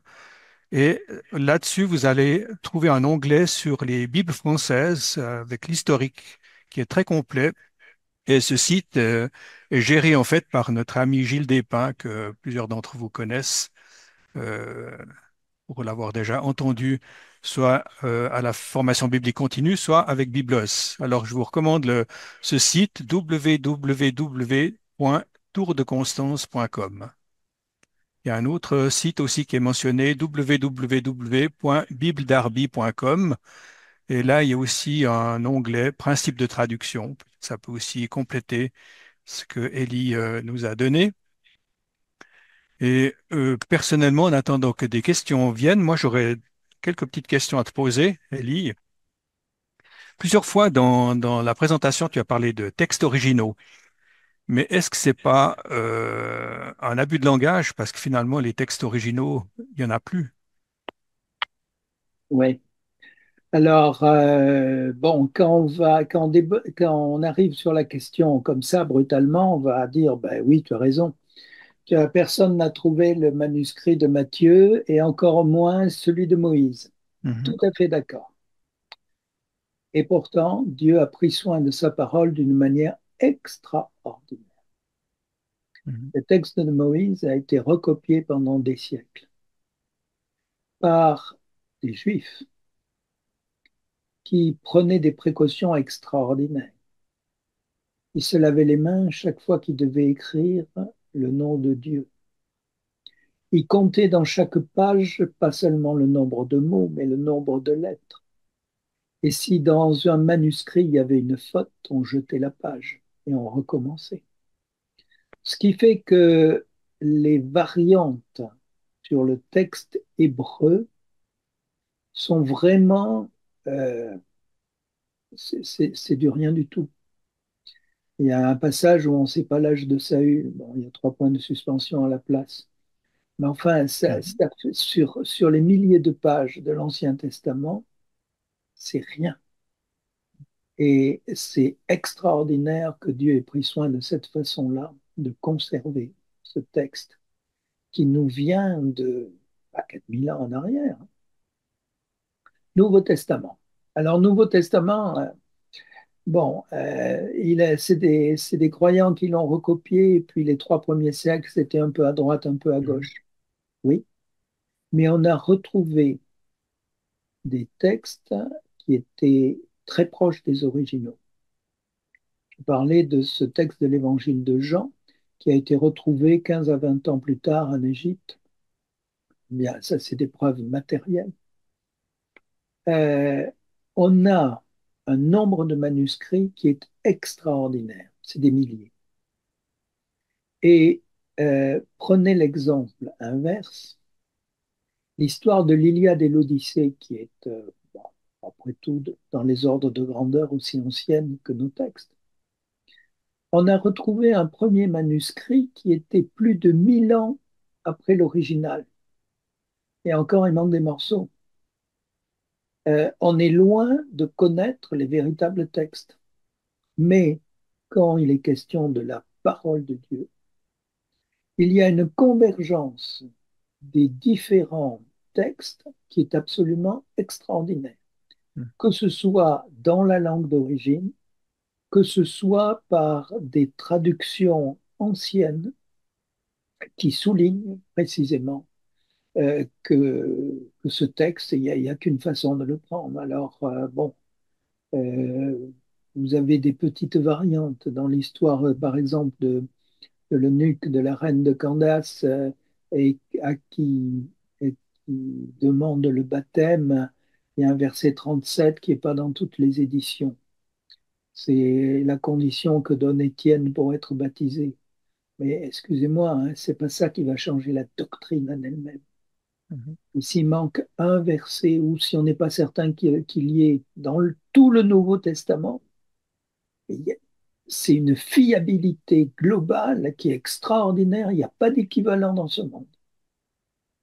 Et là-dessus, vous allez trouver un onglet sur les Bibles françaises avec l'historique qui est très complet. Et ce site est géré en fait par notre ami Gilles Despins, que plusieurs d'entre vous connaissent. Euh, pour l'avoir déjà entendu, soit à la formation biblique continue, soit avec Biblos. Alors, je vous recommande ce site www.tourdeconstance.com. Il y a un autre site aussi qui est mentionné, www.bibledarby.com. Et là, il y a aussi un onglet principe de traduction. Ça peut aussi compléter ce que Ellie nous a donné. Et personnellement, en attendant que des questions viennent, moi j'aurais quelques petites questions à te poser, Ellie. Plusieurs fois dans la présentation, tu as parlé de textes originaux, mais est-ce que c'est pas un abus de langage parce que finalement les textes originaux, il y en a plus. Oui. Alors, bon, quand on arrive sur la question comme ça, brutalement, on va dire, ben oui, tu as raison. Personne n'a trouvé le manuscrit de Matthieu et encore moins celui de Moïse. Tout Mhm, à fait d'accord. Et pourtant, Dieu a pris soin de sa parole d'une manière extraordinaire. mhm, Le texte de Moïse a été recopié pendant des siècles par des Juifs qui prenaient des précautions extraordinaires. Ils se lavaient les mains chaque fois qu'ils devaient écrire le nom de Dieu. Ils comptaient dans chaque page pas seulement le nombre de mots, mais le nombre de lettres. Et si dans un manuscrit il y avait une faute, on jetait la page et on recommençait. Ce qui fait que les variantes sur le texte hébreu sont vraiment, euh, c'est du rien du tout. Il y a un passage où on ne sait pas l'âge de Saül. Bon, il y a 3 points de suspension à la place. Mais enfin, mhm. sur les milliers de pages de l'Ancien Testament, c'est rien. Et c'est extraordinaire que Dieu ait pris soin de cette façon-là de conserver ce texte qui nous vient de 4000 ans en arrière. Nouveau Testament. Alors, Nouveau Testament, bon, c'est des croyants qui l'ont recopié, et puis les 3 premiers siècles, c'était un peu à droite, un peu à Mhm. gauche. Oui, mais on a retrouvé des textes qui étaient très proches des originaux. Je parlais de ce texte de l'évangile de Jean qui a été retrouvé 15 à 20 ans plus tard en Égypte. Bien, ça, c'est des preuves matérielles. Euh, on a un nombre de manuscrits qui est extraordinaire. C'est des milliers. Et prenez l'exemple inverse, l'histoire de l'Iliade et l'Odyssée, qui est, bon, après tout, dans les ordres de grandeur aussi ancienne que nos textes. On a retrouvé un premier manuscrit qui était plus de 1000 ans après l'original. Et encore, il manque des morceaux. On est loin de connaître les véritables textes. Mais quand il est question de la parole de Dieu, il y a une convergence des différents textes qui est absolument extraordinaire, Mhm. que ce soit dans la langue d'origine, que ce soit par des traductions anciennes qui soulignent précisément que ce texte, il y a qu'une façon de le prendre. Alors, bon, euh, vous avez des petites variantes dans l'histoire, par exemple, de l'eunuque de la reine de Candace et et qui demande le baptême. Il y a un verset 37 qui n'est pas dans toutes les éditions. C'est la condition que donne Étienne pour être baptisé. Mais excusez-moi, hein, c'est pas ça qui va changer la doctrine en elle-même. Mhm. Et s'il manque un verset ou si on n'est pas certain qu'il y ait dans tout le Nouveau Testament, il y a- c'est une fiabilité globale qui est extraordinaire. Il n'y a pas d'équivalent dans ce monde.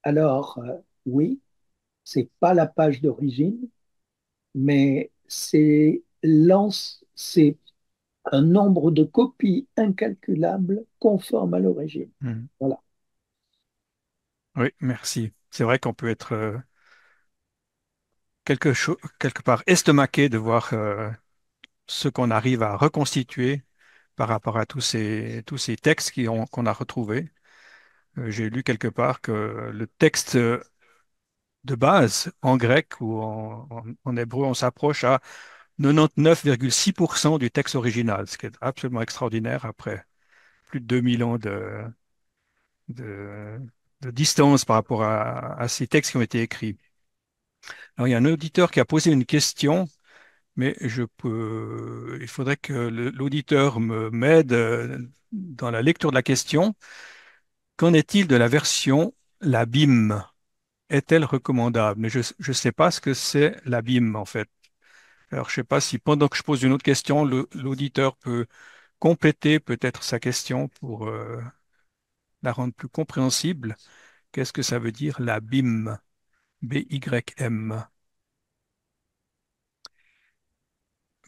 Alors, oui, c'est pas la page d'origine, mais c'est un nombre de copies incalculable conforme à l'origine. Mhm. Voilà. Oui, merci. C'est vrai qu'on peut être quelque part estomaqué de voir ce qu'on arrive à reconstituer par rapport à tous ces textes qu'on a retrouvés. J'ai lu quelque part que le texte de base en grec ou en hébreu, on s'approche à 99,6% du texte original, ce qui est absolument extraordinaire après plus de 2000 ans de, de distance par rapport à ces textes qui ont été écrits. Alors, il y a un auditeur qui a posé une question, mais il faudrait que l'auditeur m'aide dans la lecture de la question. Qu'en est-il de la version la BIM? Est-elle recommandable? Mais je ne sais pas ce que c'est la BIM en fait. Alors, je ne sais pas si pendant que je pose une autre question, l'auditeur peut compléter peut-être sa question pour la rendre plus compréhensible. Qu'est-ce que ça veut dire la BIM? B-Y-M.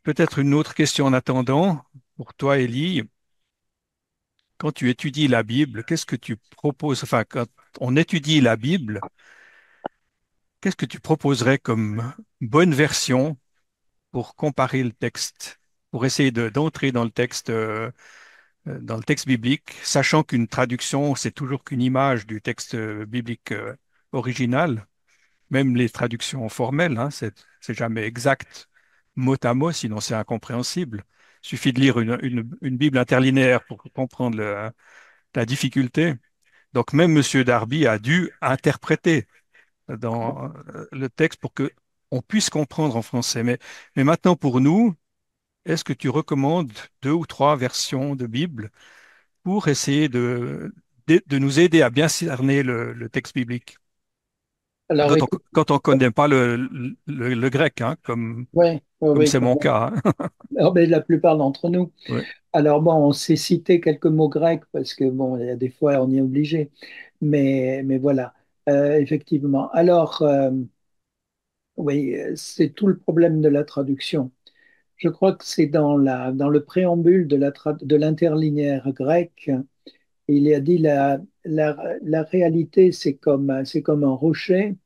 Peut-être une autre question en attendant pour toi, Élie. Quand tu étudies la Bible, qu'est-ce que tu proposes? Enfin, quand on étudie la Bible, qu'est-ce que tu proposerais comme bonne version pour comparer le texte, pour essayer d'entrer dans le texte biblique, sachant qu'une traduction, c'est toujours qu'une image du texte biblique original, même les traductions formelles, hein, c'est jamais exact mot à mot, sinon c'est incompréhensible. Il suffit de lire une Bible interlinéaire pour comprendre la difficulté. Donc même Monsieur Darby a dû interpréter dans le texte pour que on puisse comprendre en français. Mais maintenant pour nous, est-ce que tu recommandes deux ou trois versions de Bible pour essayer de nous aider à bien cerner le texte biblique? Alors, écoute, Quand on ne connaît pas le grec, hein, ouais, ouais, comme ouais, c'est mon cas. Hein. alors, ben, la plupart d'entre nous. Ouais. Alors bon, on s'est cité quelques mots grecs parce que bon, il y a des fois on y est obligé, mais voilà, effectivement. Alors oui, c'est tout le problème de la traduction. Je crois que c'est dans le préambule de l'interlinéaire grec, il a dit la réalité, c'est comme un rocher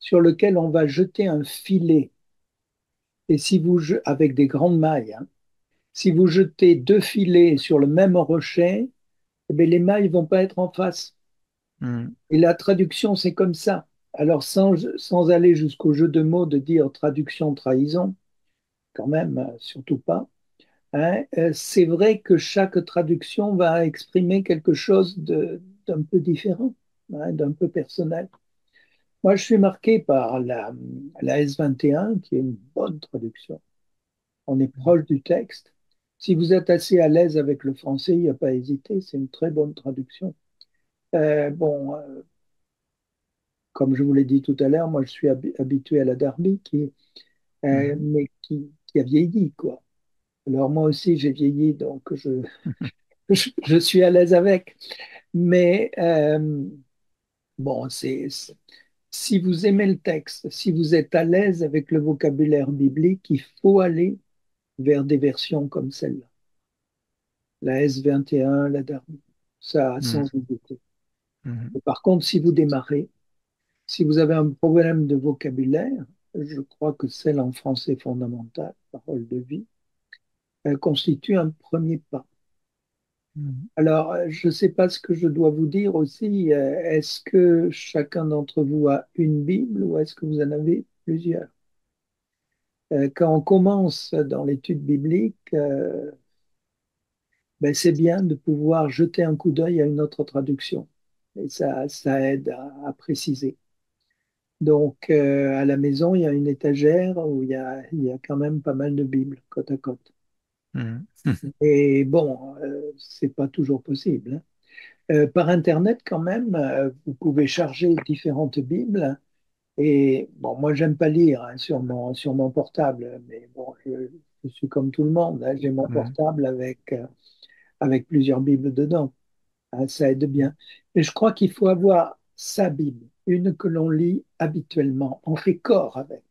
sur lequel on va jeter un filet. Et si avec des grandes mailles, hein, si vous jetez deux filets sur le même rocher, eh bien, les mailles vont pas être en face. Hmm. Et la traduction, c'est comme ça. Alors, sans aller jusqu'au jeu de mots de dire traduction, trahison, quand même, surtout pas, hein, c'est vrai que chaque traduction va exprimer quelque chose d'un peu différent, hein, d'un peu personnel. Moi, je suis marqué par la S21, qui est une bonne traduction. On est proche du texte. Si vous êtes assez à l'aise avec le français, il n'y a pas à hésiter, c'est une très bonne traduction. Bon, comme je vous l'ai dit tout à l'heure, moi je suis habitué à la Darby, Mhm. mais qui a vieilli, quoi. Alors moi aussi, j'ai vieilli, donc je suis à l'aise avec. Mais bon, si vous aimez le texte, si vous êtes à l'aise avec le vocabulaire biblique, il faut aller vers des versions comme celle-là. La S21, la dernière. Ça, sans Mhm. hésiter. Mhm. Par contre, si vous démarrez, si vous avez un problème de vocabulaire, je crois que celle en français fondamentale, parole de vie, elle constitue un premier pas. Mhm. Alors, je ne sais pas ce que je dois vous dire aussi. Est-ce que chacun d'entre vous a une Bible ou est-ce que vous en avez plusieurs? Quand on commence dans l'étude biblique, ben, c'est bien de pouvoir jeter un coup d'œil à une autre traduction. Et ça aide à préciser. Donc, à la maison, il y a une étagère où il y a quand même pas mal de Bibles côte à côte. Mhm. Et bon, c'est pas toujours possible, hein. Par Internet, quand même, vous pouvez charger différentes Bibles. Et bon, moi, j'aime pas lire hein, sur mon portable, mais bon, je suis comme tout le monde, hein. J'ai mon Mhm. portable avec plusieurs Bibles dedans, hein, ça aide bien. Mais je crois qu'il faut avoir sa Bible, une que l'on lit habituellement. On fait corps avec.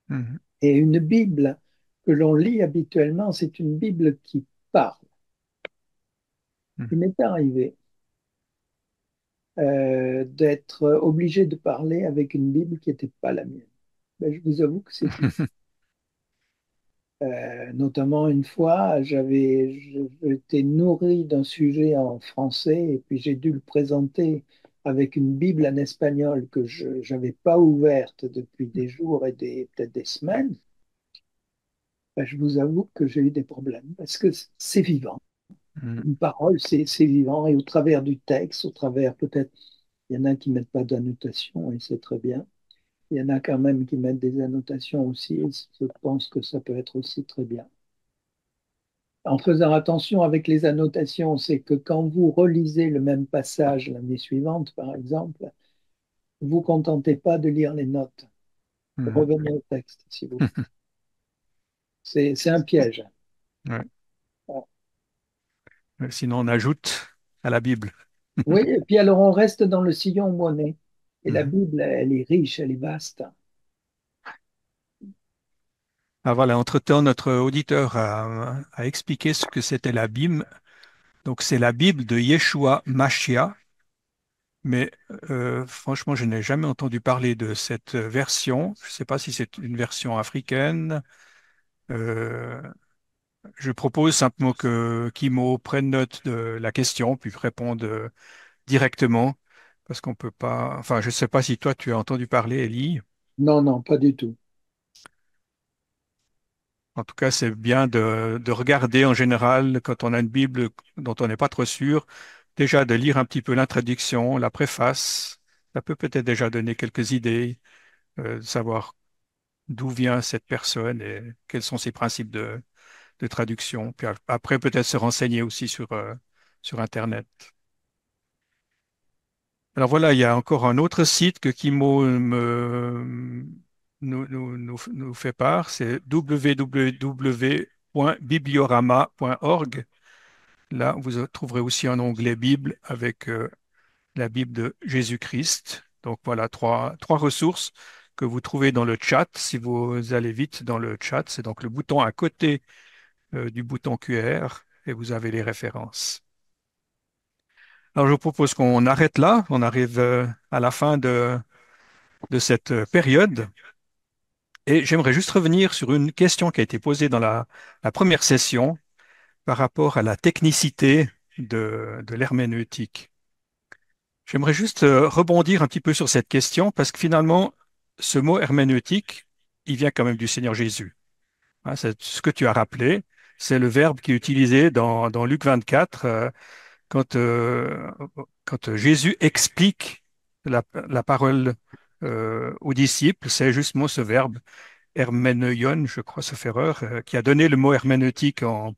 Mhm. Et une Bible que l'on lit habituellement, c'est une Bible qui parle. Il Mhm. m'est arrivé d'être obligé de parler avec une Bible qui n'était pas la mienne. Ben, je vous avoue que c'est difficile. Notamment une fois, j'étais nourri d'un sujet en français et puis j'ai dû le présenter avec une Bible en espagnol que je n'avais pas ouverte depuis des jours et peut-être des semaines. Ben, je vous avoue que j'ai eu des problèmes parce que c'est vivant. Mhm. Une parole, c'est vivant et au travers du texte, au travers peut-être, il y en a qui ne mettent pas d'annotation et c'est très bien. Il y en a quand même qui mettent des annotations aussi et je pense que ça peut être aussi très bien. En faisant attention avec les annotations, c'est que quand vous relisez le même passage l'année suivante, par exemple, vous vous contentez pas de lire les notes. Mhm. Revenez au texte, s'il vous plaît. C'est un piège. Ouais. Sinon, on ajoute à la Bible. Oui, et puis alors on reste dans le sillon où on est. Et la Mhm. Bible, elle est riche, elle est vaste. Ah, voilà, entre-temps, notre auditeur a expliqué ce que c'était la Bible. Donc, c'est la Bible de Yeshua Mashiach, mais franchement, je n'ai jamais entendu parler de cette version. Je ne sais pas si c'est une version africaine. Euh, je propose simplement que Kimo prenne note de la question, puis réponde directement, parce qu'on peut pas. Enfin, je ne sais pas si toi tu as entendu parler, Ellie. Non, non, pas du tout. En tout cas, c'est bien de regarder en général quand on a une Bible dont on n'est pas trop sûr, déjà de lire un petit peu l'introduction, la préface. Ça peut peut-être déjà donner quelques idées, de savoir d'où vient cette personne et quels sont ses principes de traduction. Puis après, peut-être se renseigner aussi sur Internet. Alors voilà, il y a encore un autre site que Kimo nous fait part, c'est www.bibliorama.org. Là, vous trouverez aussi un onglet Bible avec la Bible de Jésus-Christ. Donc voilà, trois ressources que vous trouvez dans le chat. Si vous allez vite dans le chat, c'est donc le bouton à côté du bouton QR et vous avez les références. Alors je vous propose qu'on arrête là. On arrive à la fin de cette période. Et j'aimerais juste revenir sur une question qui a été posée dans la première session par rapport à la technicité de l'herméneutique. J'aimerais juste rebondir un petit peu sur cette question parce que finalement, ce mot herméneutique, il vient quand même du Seigneur Jésus. Hein, c'est ce que tu as rappelé. C'est le verbe qui est utilisé dans Luc 24 quand, euh, quand Jésus explique la parole aux disciples. C'est justement ce verbe herméneion, je crois, sauf erreur, qui a donné le mot herméneutique en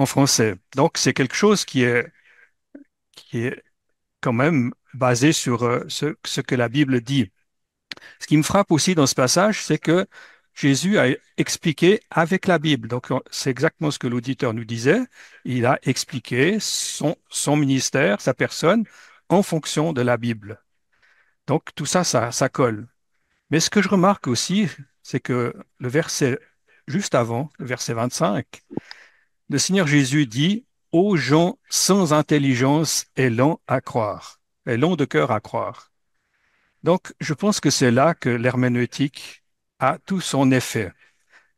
français. Donc, c'est quelque chose qui est quand même basé sur ce que la Bible dit. Ce qui me frappe aussi dans ce passage, c'est que Jésus a expliqué avec la Bible. Donc, c'est exactement ce que l'auditeur nous disait. Il a expliqué son ministère, sa personne, en fonction de la Bible. Donc, tout ça, ça colle. Mais ce que je remarque aussi, c'est que le verset juste avant, le verset 25, le Seigneur Jésus dit, aux gens sans intelligence et lents à croire, et lents de cœur à croire. Donc, je pense que c'est là que l'herméneutique a tout son effet.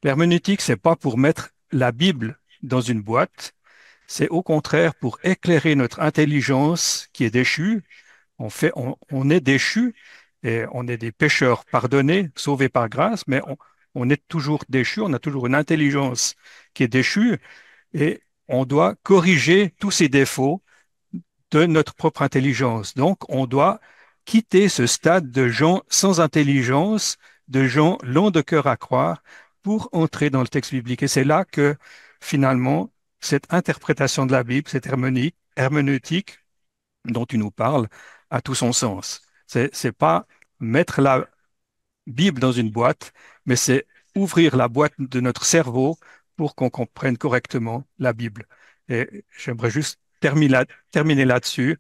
L'herméneutique, c'est pas pour mettre la Bible dans une boîte, c'est au contraire pour éclairer notre intelligence qui est déchue. On est déchus et on est des pécheurs pardonnés, sauvés par grâce, mais on est toujours déchus, on a toujours une intelligence qui est déchue et on doit corriger tous ces défauts de notre propre intelligence. Donc, on doit quitter ce stade de gens sans intelligence, de gens longs de cœur à croire, pour entrer dans le texte biblique. Et c'est là que, finalement, cette interprétation de la Bible, cette herméneutique dont tu nous parles, a tout son sens. C'est pas mettre la Bible dans une boîte, mais c'est ouvrir la boîte de notre cerveau pour qu'on comprenne correctement la Bible. Et j'aimerais juste terminer là-dessus.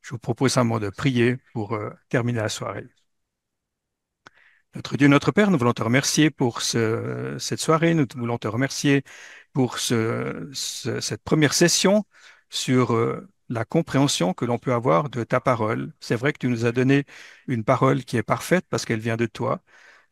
Je vous propose un moment de prier pour terminer la soirée. Notre Dieu, notre Père, nous voulons te remercier pour cette soirée. Nous voulons te remercier pour cette première session sur la compréhension que l'on peut avoir de ta parole. C'est vrai que tu nous as donné une parole qui est parfaite parce qu'elle vient de toi.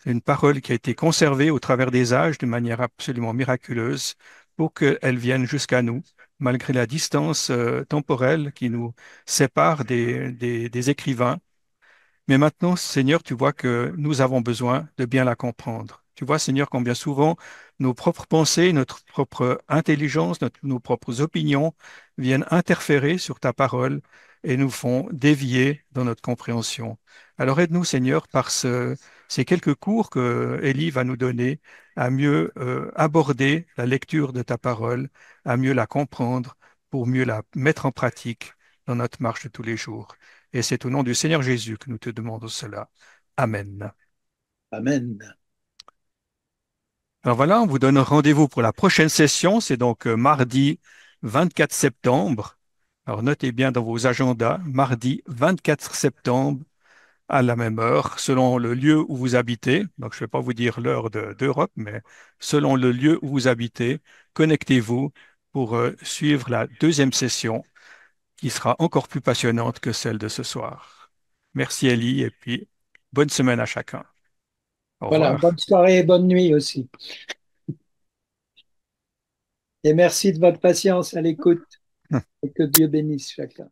C'est une parole qui a été conservée au travers des âges d'une manière absolument miraculeuse pour qu'elle vienne jusqu'à nous, malgré la distance temporelle qui nous sépare des écrivains. Mais maintenant, Seigneur, tu vois que nous avons besoin de bien la comprendre. Tu vois, Seigneur, combien souvent nos propres pensées, notre propre intelligence, nos propres opinions viennent interférer sur ta parole et nous font dévier dans notre compréhension. Alors aide-nous, Seigneur, par ces quelques cours que Élie va nous donner, à mieux aborder la lecture de ta parole, à mieux la comprendre, pour mieux la mettre en pratique dans notre marche de tous les jours. Et c'est au nom du Seigneur Jésus que nous te demandons cela. Amen. Amen. Alors voilà, on vous donne rendez-vous pour la prochaine session. C'est donc mardi 24 septembre. Alors notez bien dans vos agendas, mardi 24 septembre à la même heure, selon le lieu où vous habitez. Donc je ne vais pas vous dire l'heure d'Europe, mais selon le lieu où vous habitez, connectez-vous pour suivre la deuxième session qui sera encore plus passionnante que celle de ce soir. Merci Ellie et puis bonne semaine à chacun. Au Voilà, bonne revoir. soirée et bonne nuit aussi. Et merci de votre patience à l'écoute et que Dieu bénisse chacun.